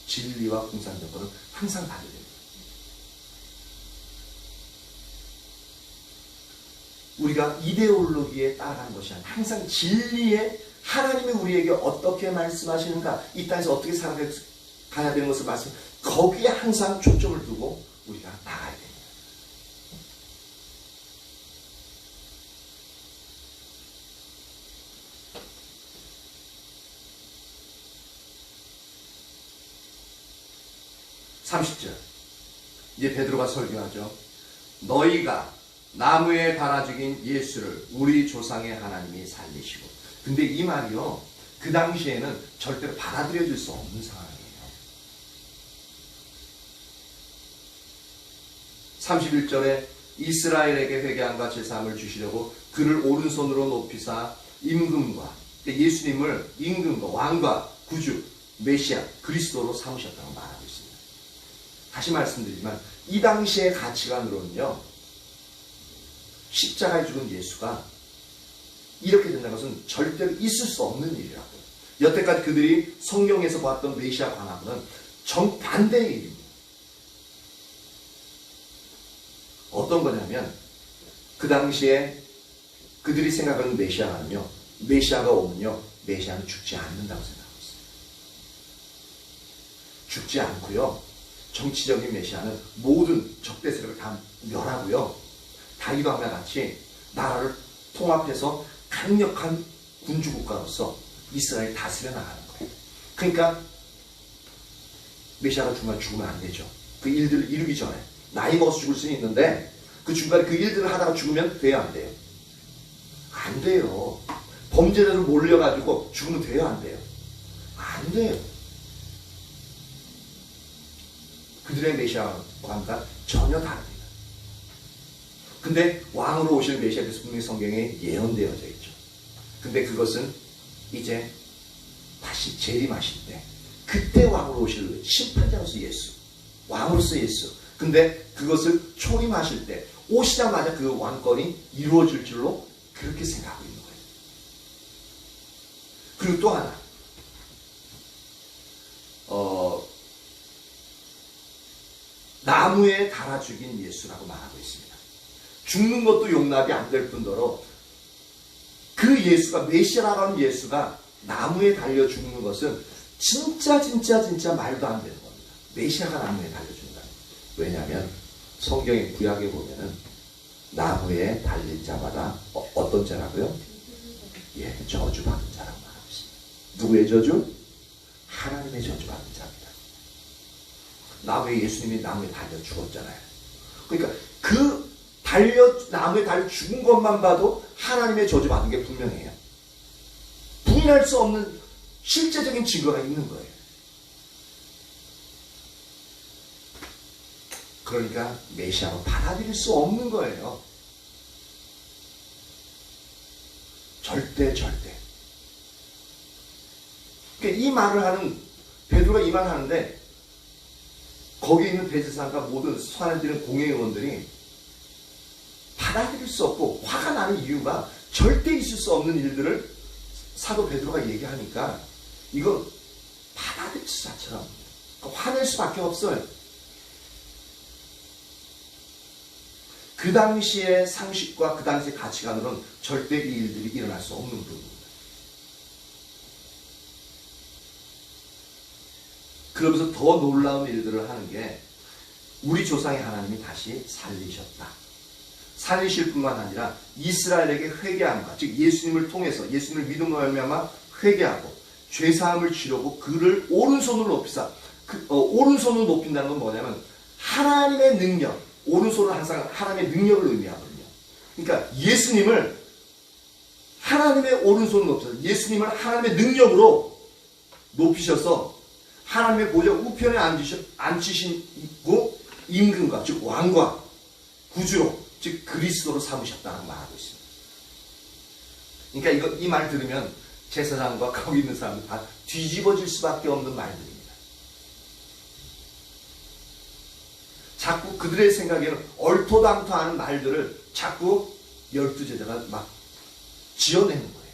진리와 공산정권은 항상 반대됩니다. 우리가 이데올로기에 따라가는 것이 아니라 항상 진리에 하나님이 우리에게 어떻게 말씀하시는가, 이 땅에서 어떻게 살아가야 되는 것을 거기에 항상 초점을 두고 우리가 나가야 됩니다. 이제 베드로가 설교하죠. 너희가 나무에 달아 죽인 예수를 우리 조상의 하나님이 살리시고. 근데 이 말이요, 그 당시에는 절대로 받아들여질 수 없는 상황이에요. 31절에 이스라엘에게 회개함과 제사함을 주시려고 그를 오른손으로 높이사 임금과, 예수님을 임금과 왕과 구주 메시아 그리스도로 삼으셨다고 말하고 있습니다. 다시 말씀드리지만 이 당시의 가치관으로는요, 십자가에 죽은 예수가 이렇게 된다는 것은 절대로 있을 수 없는 일이라고. 여태까지 그들이 성경에서 보았던 메시아 관하고는 정반대의 일입니다. 어떤 거냐면 그 당시에 그들이 생각하는 메시아는요, 메시아가 오면요, 메시아는 죽지 않는다고 생각하고 있어요. 죽지 않고요, 정치적인 메시아는 모든 적대 세력을 다 멸하고요, 다윗왕과 같이 나라를 통합해서 강력한 군주국가로서 이스라엘을 다스려 나가는 거예요. 그러니까 메시아가 죽으면 안 되죠. 그 일들을 이루기 전에 나이 먹어서 죽을 수는 있는데 그 중간에 그 일들을 하다가 죽으면 돼요, 안 돼요? 안 돼요. 범죄자를 몰려가지고 죽으면 돼요, 안 돼요? 안 돼요. 그들의 메시아관과 전혀 다릅니다. 근데 왕으로 오실 메시아에 대해서 분명히 성경에 예언되어져 있죠. 근데 그것은 이제 다시 재림하실 때, 그때 왕으로 오실 심판자로서 예수, 왕으로서 예수. 근데 그것을 초림하실 때 오시자마자 그 왕권이 이루어질 줄로 그렇게 생각하고 있는 거예요. 그리고 또 하나, 나무에 달아 죽인 예수라고 말하고 있습니다. 죽는 것도 용납이 안 될 뿐더러 그 예수가, 메시아라고 하는 예수가 나무에 달려 죽는 것은 진짜 말도 안 되는 겁니다. 메시아가 나무에 달려 죽는다. 왜냐하면 성경의 구약에 보면은 나무에 달린 자마다 어떤 자라고요? 예, 저주받은 자라고 말하고 있습니다. 누구의 저주? 하나님의 저주받은 자입니다. 나무에, 예수님이 나무에 달려 죽었잖아요. 그러니까 그 나무에 달려 죽은 것만 봐도 하나님의 저주받은 게 분명해요. 부인할 수 없는 실제적인 증거가 있는 거예요. 그러니까 메시아로 받아들일 수 없는 거예요. 절대. 그러니까 이 말을 하는, 베드로가 이 말을 하는데 거기에 있는 대제사장과 모든 소환을 드리는 공회의원들이 받아들일 수 없고 화가 나는 이유가 절대 있을 수 없는 일들을 사도 베드로가 얘기하니까 이거 받아들일 수 자체가 화낼 수밖에 없어요. 그 당시의 상식과 그 당시의 가치관으로는 절대 이 일들이 일어날 수 없는 부분입니다. 그러면서 더 놀라운 일들을 하는 게 우리 조상의 하나님이 다시 살리셨다. 살리실 뿐만 아니라 이스라엘에게 회개함과, 즉 예수님을 통해서, 예수님을 믿음으로 말미암아 회개하고 죄사함을 지르고 그를 오른손으로 높이사, 오른손으로 높인다는 건 뭐냐면 하나님의 능력, 오른손은 항상 하나님의 능력을 의미하거든요. 그러니까 예수님을 하나님의 오른손으로 높여서 예수님을 하나님의 능력으로 높이셔서 하나님의 보좌 우편에 앉히시고 임금과, 즉 왕과 구주로, 즉 그리스도로 삼으셨다고 말하고 있습니다. 그러니까 이 말 들으면 제사장과 거기 있는 사람들 다 뒤집어질 수밖에 없는 말들입니다. 자꾸 그들의 생각에는 얼토당토하는 말들을 자꾸 12제자가 막 지어내는 거예요.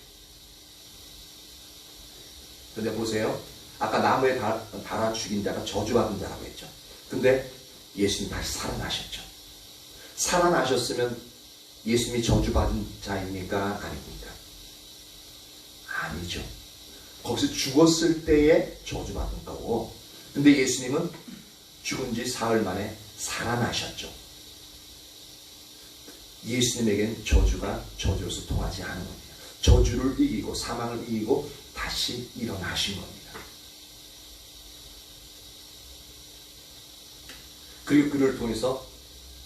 근데 보세요. 아까 나무에 달아 죽인 자가 저주받은 자라고 했죠. 근데 예수님 다시 살아나셨죠. 살아나셨으면 예수님이 저주받은 자입니까? 아닙니까? 아니죠. 거기서 죽었을 때에 저주받은 거고, 근데 예수님은 죽은 지 사흘 만에 살아나셨죠. 예수님에겐 저주가 저주로서 통하지 않은 겁니다. 저주를 이기고 사망을 이기고 다시 일어나신 겁니다. 그리고 그를 통해서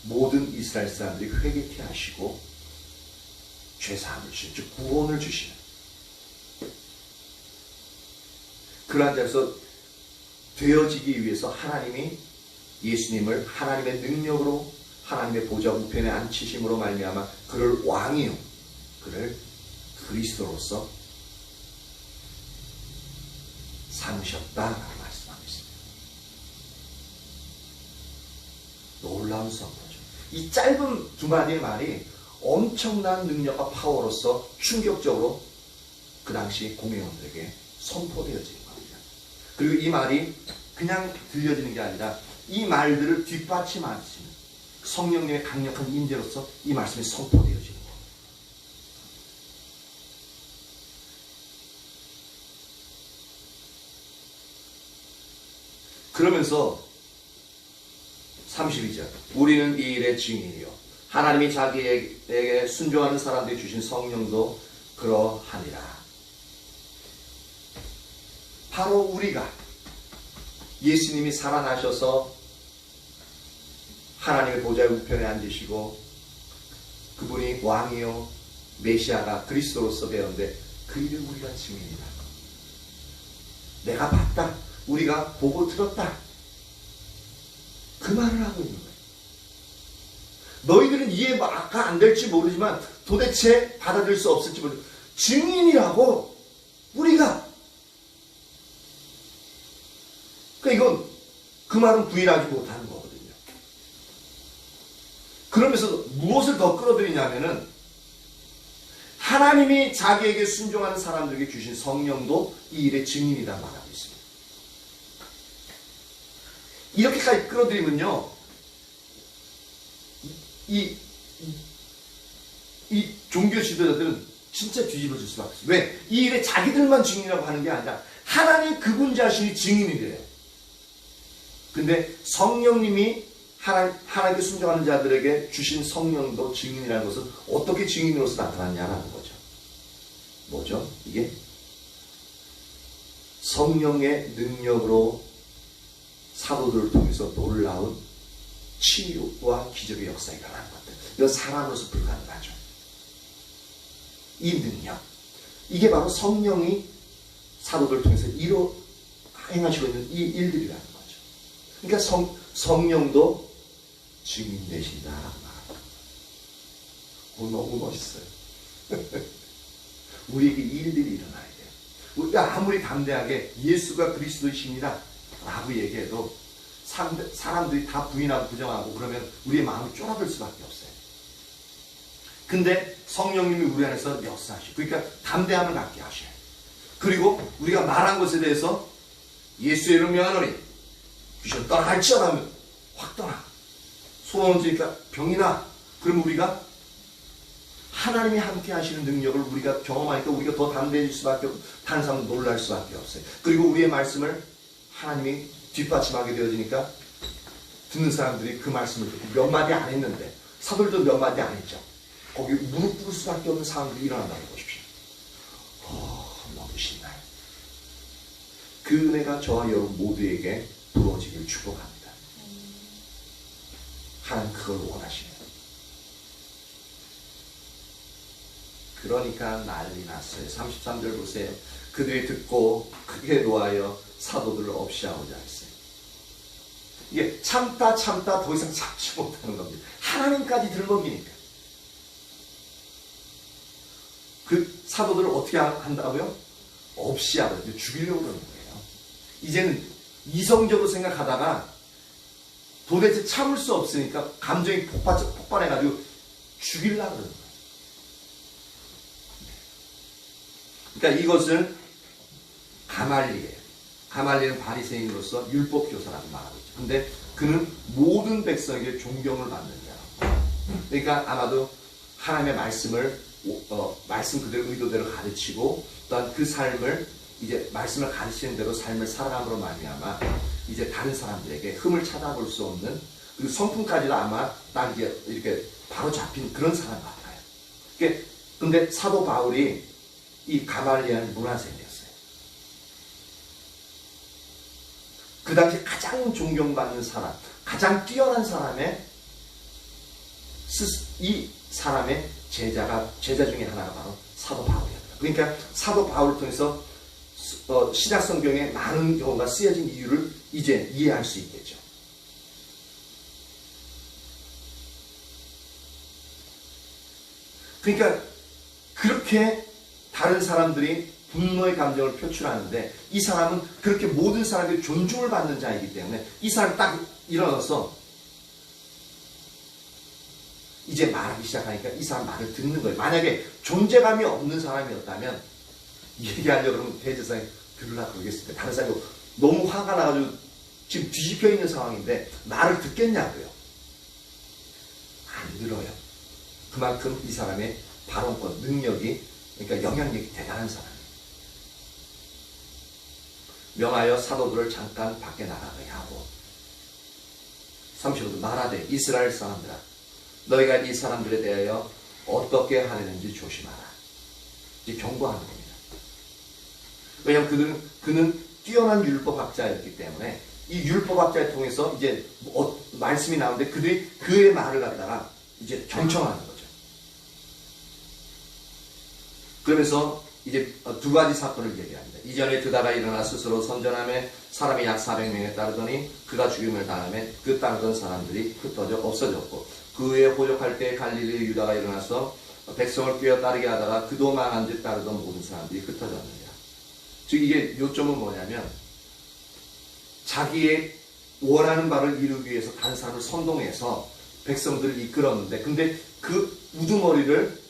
모든 이스라엘 사람들이 회개케 하시고 죄사함을 주시는, 즉 구원을 주시는, 그러한 자에서 되어지기 위해서 하나님이 예수님을 하나님의 능력으로 하나님의 보좌 우편에 앉히심으로 말미암아 그를 왕이요, 그를 그리스도로서 삼으셨다라고 말씀하고 있습니다. 놀라운 선포죠. 이 짧은 두 마디의 말이 엄청난 능력과 파워로서 충격적으로 그 당시 공회원들에게 선포되어지는 겁니다. 그리고 이 말이 그냥 들려지는 게 아니라 이 말들을 뒷받침하시는 성령님의 강력한 임재로서 이 말씀이 선포되어지는 겁니다. 그러면서 32절, 우리는 이 일의 증인이요 하나님이 자기에게 순종하는 사람들이 주신 성령도 그러하니라. 바로 우리가 예수님이 살아나셔서 하나님의 보좌의 우편에 앉으시고 그분이 왕이요 메시아가 그리스도로서 되었는데 그 일을 우리가 증인이다. 내가 봤다. 우리가 보고 들었다. 그 말을 하고 있는 거예요. 너희들은 이해가 안 될지 모르지만 도대체 받아들일 수 없을지 모르지만 증인이라고 우리가. 그러니까 이건 그 말은 부인하지 못하는 거거든요. 그러면서 무엇을 더 끌어들이냐면은 하나님이 자기에게 순종하는 사람들에게 주신 성령도 이 일의 증인이다 말하고 있습니다. 이렇게까지 끌어들이면요, 이 종교 지도자들은 진짜 뒤집어질 수밖에 없어요. 왜? 이 일에 자기들만 증인이라고 하는 게 아니라 하나님 그분 자신이 증인이 돼요. 근데 성령님이 하나님께 순종하는 자들에게 주신 성령도 증인이라는 것은 어떻게 증인으로서 나타났냐라는 거죠. 뭐죠? 이게 성령의 능력으로 사도들을 통해서 놀라운 치유와 기적의 역사가 일어나는 것들. 이건 사람으로서 불가능하죠. 이 능력. 이게 바로 성령이 사도들을 통해서 행하시고 있는 이 일들이라는 거죠. 그러니까 성령도 증인 되신다라고 말합니다. 너무 멋있어요. 우리에게 이 일들이 일어나야 돼요. 우리가 아무리 담대하게 예수가 그리스도이십니다 라고 얘기해도 사람들이 다 부인하고 부정하고 그러면 우리의 마음이 쫄아들 수밖에 없어요. 근데 성령님이 우리 안에서 역사하시고, 그러니까 담대함을 갖게 하셔요. 그리고 우리가 말한 것에 대해서 예수의 이름 명하노니 귀신 떠나 할지어다 하면 확 떠나. 소원을 지니까 병이 나. 그러면 우리가 하나님이 함께 하시는 능력을 우리가 경험하니까 우리가 더 담대해질 수밖에 없고 다른 사람은 놀랄 수밖에 없어요. 그리고 우리의 말씀을 하나님이 뒷받침하게 되어지니까 듣는 사람들이 그 말씀을 듣고 몇 마디 안 했는데, 사도들도 몇 마디 안 했죠. 거기 무릎 꿇을 수밖에 없는 상황들이 일어난다고 보십시오. 너무 신나요. 그 은혜가 저와 여러분 모두에게 부어지길 축복합니다. 하나님 그걸 원하시네요. 그러니까 난리 났어요. 33절 보세요. 그들이 듣고 크게 노하여 사도들을 없이하고자 했어요. 이게 참다 더 이상 참지 못하는 겁니다. 하나님까지 들먹이니까. 그 사도들을 어떻게 한다고요? 없이하고 죽이려고 그러는 거예요. 이제는 이성적으로 생각하다가 도대체 참을 수 없으니까 감정이 폭발해가지고 죽이려고 그러는 거예요. 그러니까 이것을 가말리엘. 가말리엘은 바리새인으로서 율법 교사라고 말하고 있죠. 근데 그는 모든 백성에게 존경을 받는 자라고. 그러니까 아마도 하나님의 말씀을 말씀 그대로 의도대로 가르치고 또한 그 삶을 이제 말씀을 가르치는 대로 삶을 살아감으로 말미암아 이제 다른 사람들에게 흠을 찾아볼 수 없는 그리고 성품까지도 아마 딱 이렇게 바로 잡힌 그런 사람 같아요. 근데 사도 바울이 이 가말리엘 문화생이었어요. 그 당시 가장 존경받는 사람, 가장 뛰어난 사람의 이 사람의 제자 중에 하나가 바로 사도 바울이었다. 그러니까 사도 바울을 통해서 신약 성경에 많은 경우가 쓰여진 이유를 이제 이해할 수 있겠죠. 그러니까 그렇게 다른 사람들이 분노의 감정을 표출하는데 이 사람은 그렇게 모든 사람들이 존중을 받는 자이기 때문에 이 사람이 딱 일어나서 이제 말하기 시작하니까 이 사람 말을 듣는 거예요. 만약에 존재감이 없는 사람이었다면 얘기하려고 그러면 대제사장이 들으려고 그러겠습니다. 다른 사람이 너무 화가 나가지고 지금 뒤집혀 있는 상황인데 말을 듣겠냐고요. 안 들어요. 그만큼 이 사람의 발언권, 능력이, 그러니까 영향력이 대단한 사람이에요. 명하여 사도들을 잠깐 밖에 나가게 하고 35도 말하되 이스라엘 사람들아 너희가 이 사람들에 대하여 어떻게 하려는지 조심하라. 이제 경고하는 겁니다. 왜냐하면 그는 뛰어난 율법학자였기 때문에 이 율법학자를 통해서 이제 말씀이 나오는데 그들이 그의 말을 갖다가 이제 경청하는 거죠. 그러면서 이제 두 가지 사건을 얘기합니다. 이전에 드다가 일어나 스스로 선전함에 사람이 약 400명에 따르더니 그가 죽임을 당함에 그 따르던 사람들이 흩어져 없어졌고 그 후에 호적할 때 갈릴리 유다가 일어나서 백성을 꿰어 따르게 하다가 그도 망한 듯 따르던 모든 사람들이 흩어졌느니라. 즉 이게 요점은 뭐냐면 자기의 원하는 바를 이루기 위해서 다른 사람을 선동해서 백성들을 이끌었는데 근데 그 우두머리를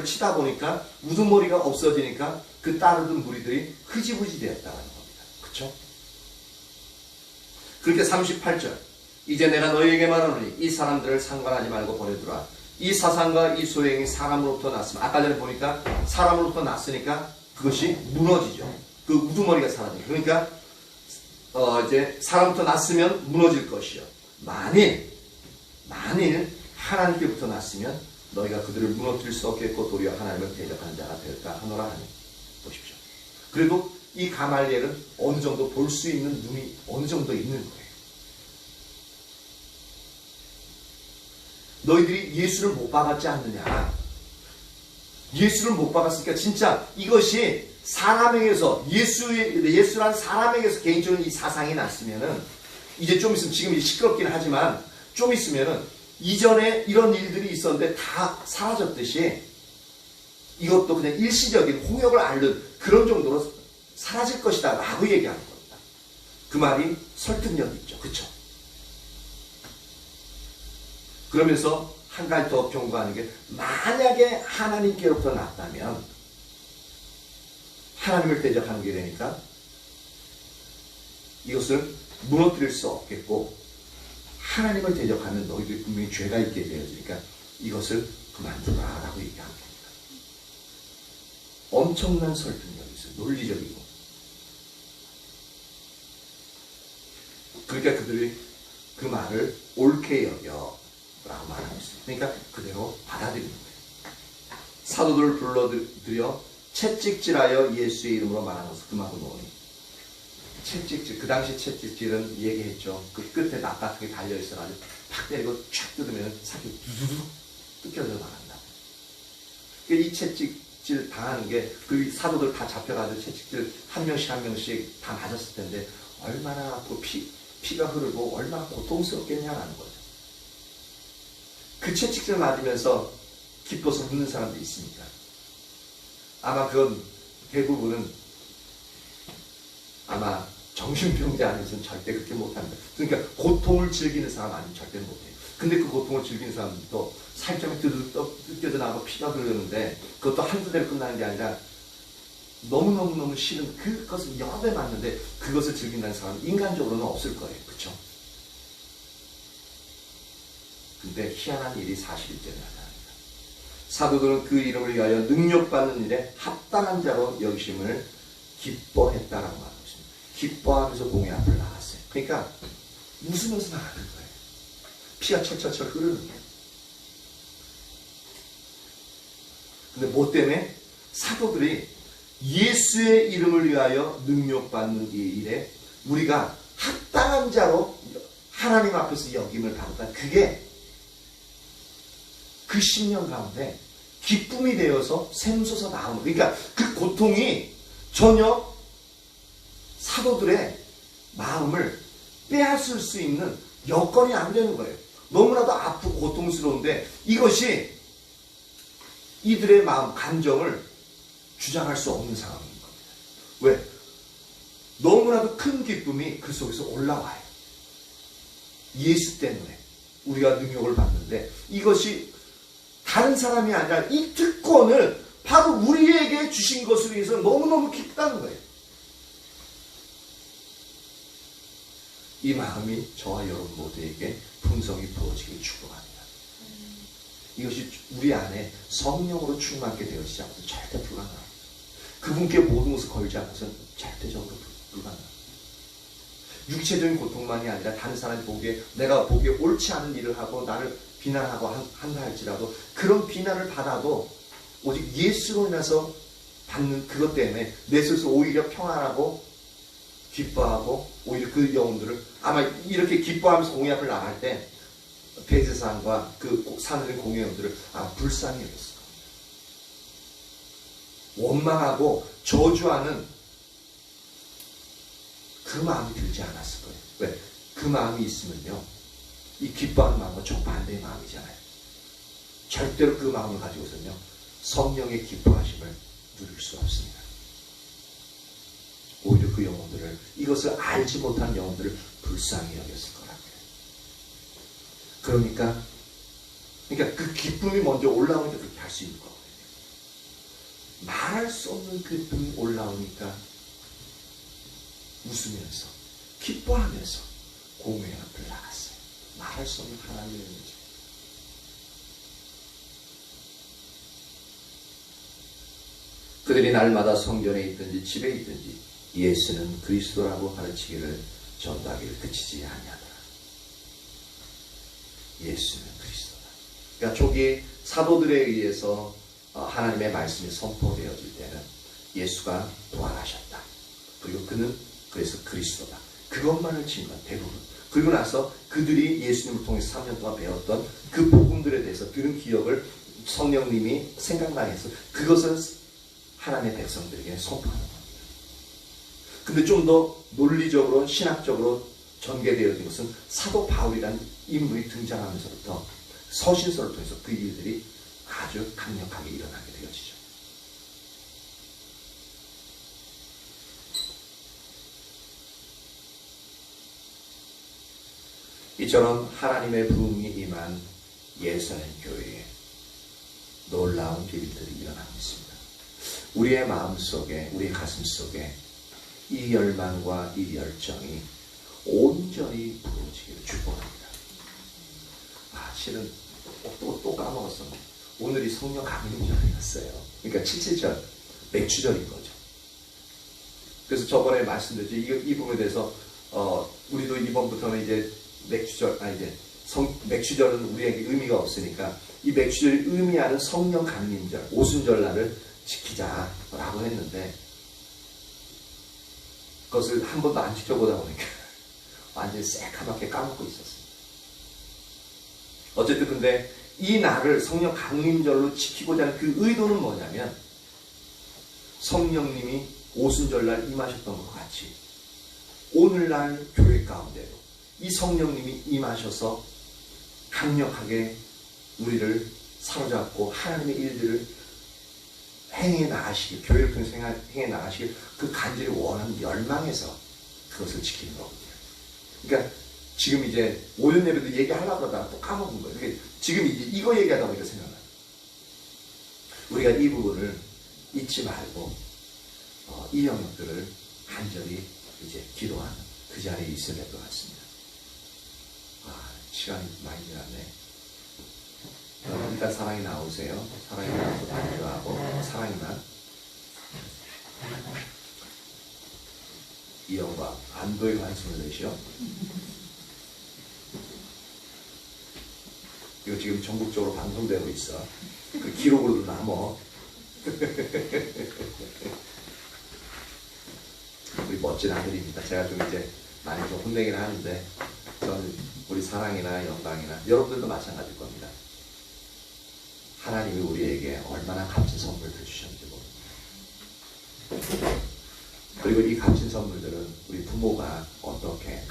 치다 보니까 우두머리가 없어지니까 그 따르던 무리들이 흐지부지 되었다는 겁니다. 그렇죠? 그렇게 38절 이제 내가 너희에게 말하노니 이 사람들을 상관하지 말고 버려두라. 이 사상과 이 소행이 사람으로부터 났으면 아까 전에 보니까 사람으로부터 났으니까 그것이 무너지죠. 그 우두머리가 사라져요. 그러니까 이제 사람부터 났으면 무너질 것이요. 만일 하나님께부터 났으면 너희가 그들을 무너뜨릴 수 없겠고 도리어 하나님을 대적하는 자가 될까 하노라 하니. 보십시오. 그래도 이 가말리엘은 어느 정도 볼 수 있는 눈이 어느 정도 있는 거예요. 너희들이 예수를 못 박았지 않느냐. 예수를 못 박았으니까 진짜 이것이 사람에게서 예수란 사람에게서 개인적으로 이 사상이 났으면은 이제 좀 있으면 지금 시끄럽긴 하지만 좀 있으면은 이전에 이런 일들이 있었는데 다 사라졌듯이 이것도 그냥 일시적인 홍역을 앓는 그런 정도로 사라질 것이다 라고 얘기하는 겁니다. 그 말이 설득력이 있죠. 그렇죠? 그러면서 한 가지 더 경고하는 게 만약에 하나님께로부터 났다면 하나님을 대적하는 게 되니까 이것을 무너뜨릴 수 없겠고 하나님을 대적하면 너희들이 분명히 죄가 있게 되어지니까 이것을 그만두라 라고 얘기합니다. 엄청난 설득력이 있어요. 논리적이고. 그러니까 그들이 그 말을 옳게 여겨 라고 말하고 있어요. 그러니까 그대로 받아들이는 거예요. 사도들을 불러들여 채찍질하여 예수의 이름으로 말하는 것을 금하고 놓으니 채찍질, 그 당시 채찍질은 얘기했죠. 그 끝에 낫 같은 게 달려있어가지고 팍 때리고 촥 뜯으면 살이 두두둑 뜯겨져 나간다. 이 채찍질 당하는 게 그 사도들 다 잡혀가지고 채찍질 한 명씩 다 맞았을 텐데 얼마나 아프고 피가 흐르고 얼마나 고통스럽겠냐라는 거죠. 그 채찍질 맞으면서 기뻐서 웃는 사람도 있습니까? 아마 그건 대부분은 아마 정신병자 아니면 절대 그렇게 못합니다. 그러니까 고통을 즐기는 사람 아니면 절대 못해요. 근데 그 고통을 즐기는 사람도 살점이 뜯겨져 나가고 피가 흐르는데 그것도 한두 대로 끝나는 게 아니라 너무너무너무 싫은 그것을 여러 배 맞는데 그것을 즐긴다는 사람은 인간적으로는 없을 거예요. 그렇죠? 근데 희한한 일이 41절에 나타납니다. 사도들은 그 이름을 위하여 능력받는 일에 합당한 자로 여기심을 기뻐했다라고 말하고 있습니다. 기뻐하면서 공회 앞을 나갔어요. 그러니까 웃으면서 나가는 거예요. 피가 철철철 흐르는 거예요. 근데 뭐 때문에? 사도들이 예수의 이름을 위하여 능력받는 이 일에 우리가 합당한 자로 하나님 앞에서 역임을 받았다. 그게 그 10년 가운데 기쁨이 되어서 샘솟아 나오는 거예요. 그러니까 그 고통이 전혀 사도들의 마음을 빼앗을 수 있는 여건이 안 되는 거예요. 너무나도 아프고 고통스러운데 이것이 이들의 마음, 감정을 주장할 수 없는 상황인 겁니다. 왜? 너무나도 큰 기쁨이 그 속에서 올라와요. 예수 때문에 우리가 능력을 받는데 이것이 다른 사람이 아니라 이 특권을 바로 우리에게 주신 것으로 인해서 너무너무 기쁘다는 거예요. 이 마음이 저와 여러분 모두에게 풍성히 부어지길 축복합니다. 이것이 우리 안에 성령으로 충만하게 되어지지 않고서 절대 불가능합니다. 그분께 모든 것을 걸지 않고서는 절대적으로 불가능합니다. 육체적인 고통만이 아니라 다른 사람이 보기에 내가 보기에 옳지 않은 일을 하고 나를 비난하고 한다 할지라도 그런 비난을 받아도 오직 예수로 인해서 받는 그것 때문에 내 속에서 오히려 평안하고 기뻐하고 오히려 그 영혼들을 아마 이렇게 기뻐하면서 공회 앞을 나갈 때 대제사장과 그 사는 공회원들을 불쌍히 여겼을 겁니다. 원망하고 저주하는 그 마음이 들지 않았을 거예요. 왜? 그 마음이 있으면요 이 기뻐하는 마음과 정반대의 마음이잖아요. 절대로 그 마음을 가지고서는요 성령의 기뻐하심을 누릴 수 없습니다. 오히려 그 영혼들을 이것을 알지 못한 영혼들을 불쌍히 여겼을 거라고요. 그러니까 그 기쁨이 먼저 올라오니까 그렇게 할 수 있는 거거든요. 말할 수 없는 기쁨이 올라오니까 웃으면서 기뻐하면서 공회 앞을 나갔어요. 말할 수 없는 하나님의 은혜죠. 그들이 날마다 성전에 있든지 집에 있든지 예수는 그리스도라고 가르치기를 전도하기를 그치지 아니하더라. 예수는 그리스도다. 그러니까 초기 사도들에 의해서 하나님의 말씀이 선포되어질 때는 예수가 부활하셨다. 그리고 그는 그래서 그리스도다. 그것만을 지만 대부분. 그리고 나서 그들이 예수님을 통해서 3년 동안 배웠던 그 복음들에 대해서 들은 기억을 성령님이 생각나게 해서 그것을 하나님의 백성들에게 선포하는 겁니다. 근데 좀 더 논리적으로 신학적으로 전개되어진 것은 사도 바울이라는 인물이 등장하면서부터 서신서를 통해서 그 일들이 아주 강력하게 일어나게 되어지죠. 이처럼 하나님의 부흥이 임한 예루살렘 교회에 놀라운 비밀들이 일어나고 있습니다. 우리의 마음속에, 우리의 가슴속에 이 열망과 이 열정이 온전히 부어지기를 축복합니다. 실은 또 까먹었어. 오늘이 성령 강림절이었어요. 그러니까 77절, 맥주절인 거죠. 그래서 저번에 말씀드렸죠. 이 부분에 대해서 우리도 이번부터는 이제 맥주절은 우리에게 의미가 없으니까 이 맥주절이 의미하는 성령 강림절, 오순절날을 지키자라고 했는데 그것을 한 번도 안 지켜보다 보니까 완전히 새카맣게 까먹고 있었어요. 어쨌든 근데 이 날을 성령 강림절로 지키고자 하는 그 의도는 뭐냐면 성령님이 오순절날 임하셨던 것 같이 오늘날 교회 가운데도 이 성령님이 임하셔서 강력하게 우리를 사로잡고 하나님의 일들을 행해 나가시길, 교회를 통해서 행해 나가시길 그 간절히 원하는 열망에서 그것을 지키는 거거든요. 그러니까 지금 이제 오전 예배도 얘기하려고 하다가 또 까먹은 거예요. 그러니까 지금 이제 이거 얘기하다 보니까 생각나요. 우리가 이 부분을 잊지 말고 이 영역들을 간절히 이제 기도하는 그 자리에 있어야 될 것 같습니다. 시간이 많이 지났네. 일단 사랑이 나오세요. 사랑이 나와서 반주하고 사랑이만 이 영광 안도의 관심을 내시오. 이거 지금 전국적으로 방송되고 있어. 그 기록으로도 남어. 우리 멋진 아들입니다. 제가 좀 이제 많이 좀 혼내긴 하는데 저는 우리 사랑이나 영광이나 여러분들도 마찬가지일 겁니다. 하나님이 우리에게 얼마나 값진 선물을 주셨는지 모릅니다. 그리고 이 값진 선물들은 우리 부모가 어떻게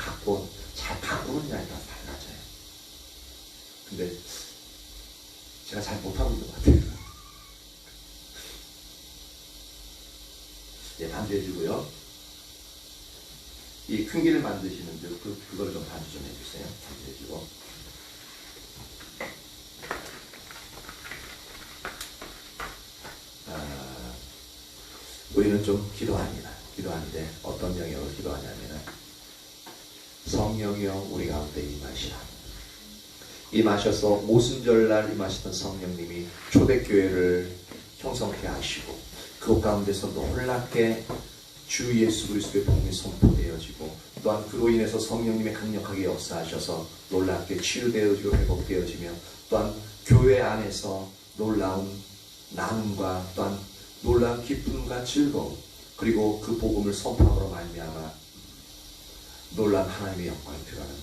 잘 가꾸느냐에 따라 달라져요. 근데 제가 잘 못하고 있는 것 같아요. 예, 반주해주고요. 이 큰 길을 만드시는데 그걸 좀 반주 좀 해주세요. 반주해주고. 우리는 좀 기도합니다. 기도하는데 어떤 영역으로 기도하냐면 성령이여 우리 가운데 임하셔서 모순절날 임하시던 성령님이 초대교회를 형성케 하시고 그 가운데서 놀랍게 주 예수 그리스도의 복음이 선포되어지고 또한 그로 인해서 성령님의 강력하게 역사하셔서 놀랍게 치유되어지고 회복되어지며 또한 교회 안에서 놀라운 나눔과 또한 놀라운 기쁨과 즐거움 그리고 그 복음을 선포함으로 말미암아 놀라운 하나님의 영광이 들어가는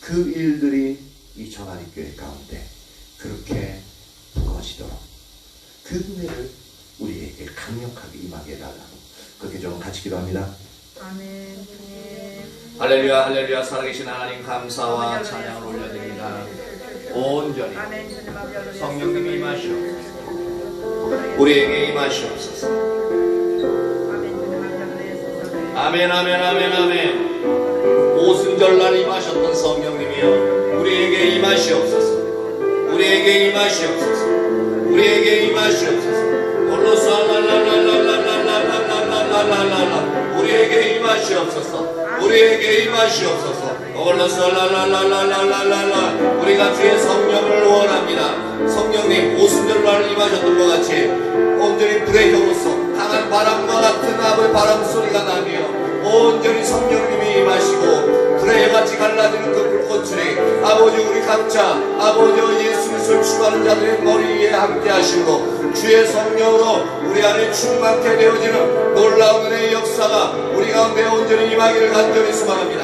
그 일들이 이 전하리 교회 가운데 그렇게 부어지도록 그 은혜를 우리에게 강력하게 임하게 해달라고 그렇게 좀 같이 기도합니다. 아멘. 할렐루야 할렐루야. 살아계신 하나님 감사와 찬양을 올려드립니다. 온전히 성령님이 임하시옵소서. 우리에게 임하시옵소서. 아멘 아멘 아멘 아멘. 오순절날 임하셨던 성령님이여 우리에게 임하시옵소서. 우리에게 임하시옵소서. 우리에게 임하시옵소서. 올로서 라라라라라라라라라라라라 우리에게 임하시옵소서. 우리에게 임하시옵소서. 올로서 라라라라라라라라 우리가 주의 성령을 원합니다. 성령님 오순절날 임하셨던 것 같이 온전히 불의 혀로서 강한 바람과 같은 아버지 바람 소리가 나며 온전히 성령님이 임하시고 불의 혀같이 갈라지는 그 불꽃들이 아버지 우리 각자 아버지 예수 그리스도를 추구하는 자들의 머리 위에 함께 하시고 주의 성령으로 우리 안에 충만케 되어지는 놀라운 은혜의 역사가 우리 가운데 온전히 임하기를 간절히 소망합니다.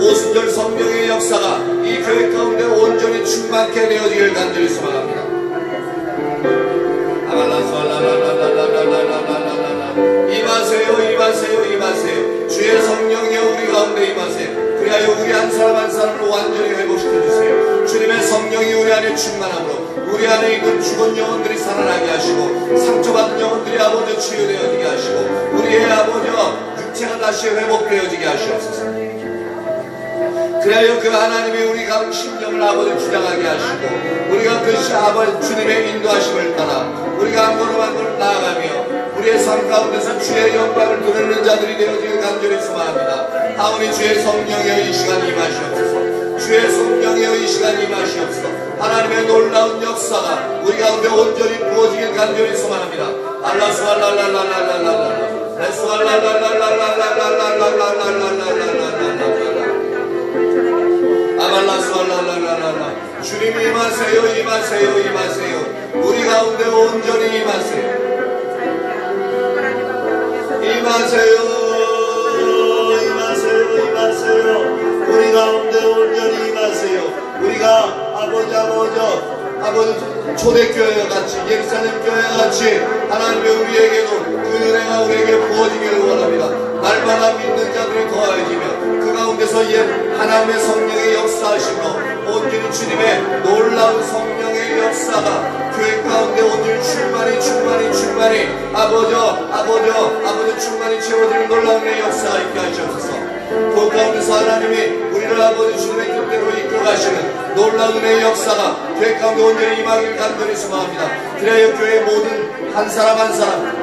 오순절 성령의 역사가 이 교회 가운데 온전히 충만케 되어지기를 간절히 소망합니다. 임하세요 임하세요 임하세요. 주의 성령이여 우리 가운데 임하세요. 그리하여 우리 한 사람 한 사람을 완전히 회복시켜주세요. 주님의 성령이 우리 안에 충만함으로 우리 안에 있는 죽은 영혼들이 살아나게 하시고 상처받은 영혼들이 아버지 치유되어지게 하시고 우리의 아버지 육체가 다시 회복되어지게 하시옵소서. 그래야 그 하나님이 우리 가운 심령을 아버지 주장하게 하시고 우리가 그 아버지 주님의 인도하심을 따라 우리가 한 걸음 한 걸음 나아가며 우리의 삶 가운데서 주의 영광을 누리는 자들이 되어지길 간절히 소망합니다. 하오니 주의 성령이여 이 시간 임하시옵소서. 주의 성령이여 이 시간 임하시옵소서. 하나님의 놀라운 역사가 우리 가운데 온전히 부어지길 간절히 소망합니다. 알라스왈랄랄랄랄랄랄랄라 아발라스왈랄랄랄랄랄라 주님이 임하세요 임하세요 임하세요. 우리 가운데 온전히 임하세요. 임하세요 임하세요 임하세요. 우리 가운데 온전히 임하세요. 우리가 아버지 초대교회와 같이 예루살렘 교회와 같이 하나님의 우리에게도 그 은혜가 우리에게 부어지기를 원합니다. 날마다 믿는 자들이 더하여지며 그 가운데서 옛 하나님의 성령의 역사하심으로 온전히 주님의 놀라운 성령의 역사가 교회 가운데 온전히 충만히 아버지 충만히 채워지는 놀라운 의 역사가 있게 하시옵소서. 그 가운데서 하나님이 우리를 아버지 주님의 뜻대로 이끌어가시는 놀라운 은혜의 역사가 교회 가운데 온전히 임하기를 간절히 소망합니다. 그래야 교회의 모든 한 사람 한 사람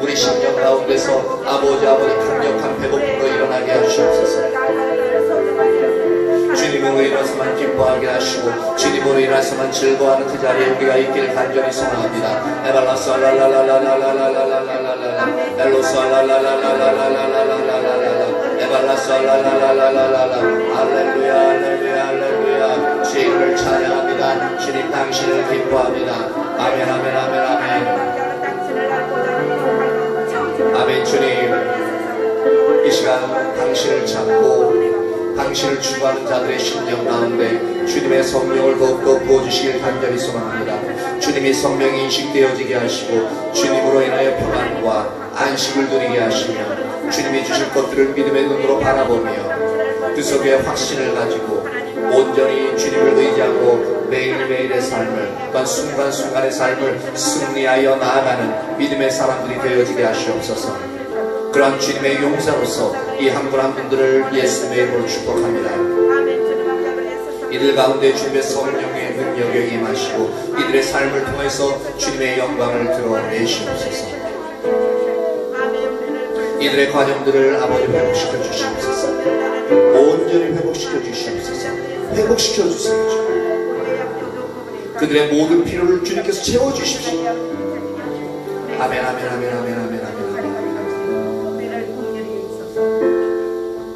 우리 심령 가운데서 아버지 강력한 회복으로 일어나게 하시옵소서. 주님으로 인해서만 기뻐하게 하시고 주님으로 인해서만 즐거워하는 그 자리에 우리가 있기를 간절히 소망합니다. 에발라살라라라라라라라라라라라 엘로살라라라라라라라라라라 에발라살라라라라라라라 할렐루야 할렐루야 할렐루야. 주님을 찬양합니다. 주님 당신을 기뻐합니다. 아멘 아멘 아멘 아멘 아멘. 주님 이 시간 당신을 찾고 당신을 추구하는 자들의 심령 가운데 주님의 성령을 더욱더 부어주시길 간절히 소망합니다. 주님이 성령이 인식되어지게 하시고 주님으로 인하여 평안과 안식을 누리게 하시며 주님이 주실 것들을 믿음의 눈으로 바라보며 그 속에 확신을 가지고 온전히 주님을 의지하고 매일매일의 삶을 또한 순간순간의 삶을 승리하여 나아가는 믿음의 사람들이 되어지게 하시옵소서. 그러한 주님의 용사로서 이 한 분 한 분들을 예수님의 이름으로 축복합니다. 이들 가운데 주님의 성령의 능력에 임하시고 이들의 삶을 통해서 주님의 영광을 드러내시옵소서. 이들의 관용들을 아버지 회복시켜 주시옵소서. 온전히 회복시켜 주시옵소서. 회복시켜 주세요. 그들의 모든 필요를 주님께서 채워주십시오. 아멘 아멘 아멘 아멘 아멘 아멘.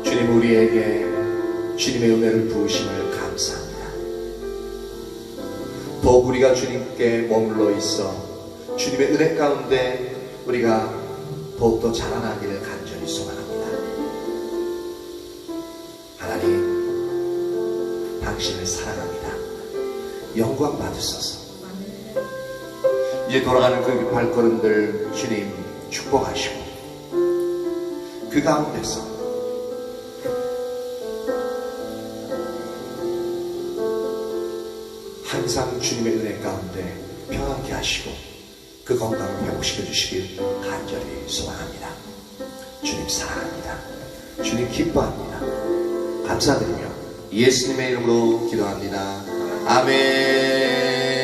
주님 우리에게 주님의 은혜를 부으심을 감사합니다. 더욱 우리가 주님께 머물러 있어 주님의 은혜 가운데 우리가 더욱더 자라나기를 간절히 소망합니다. 하나님 당신을 사랑합니다. 영광 받으소서. 이제 돌아가는 그 발걸음들 주님 축복하시고 그 가운데서 항상 주님의 은혜 가운데 평안케 하시고 그 건강을 회복시켜 주시길 간절히 소망합니다. 주님 사랑합니다. 주님 기뻐합니다. 감사드리며 예수님의 이름으로 기도합니다. 아멘.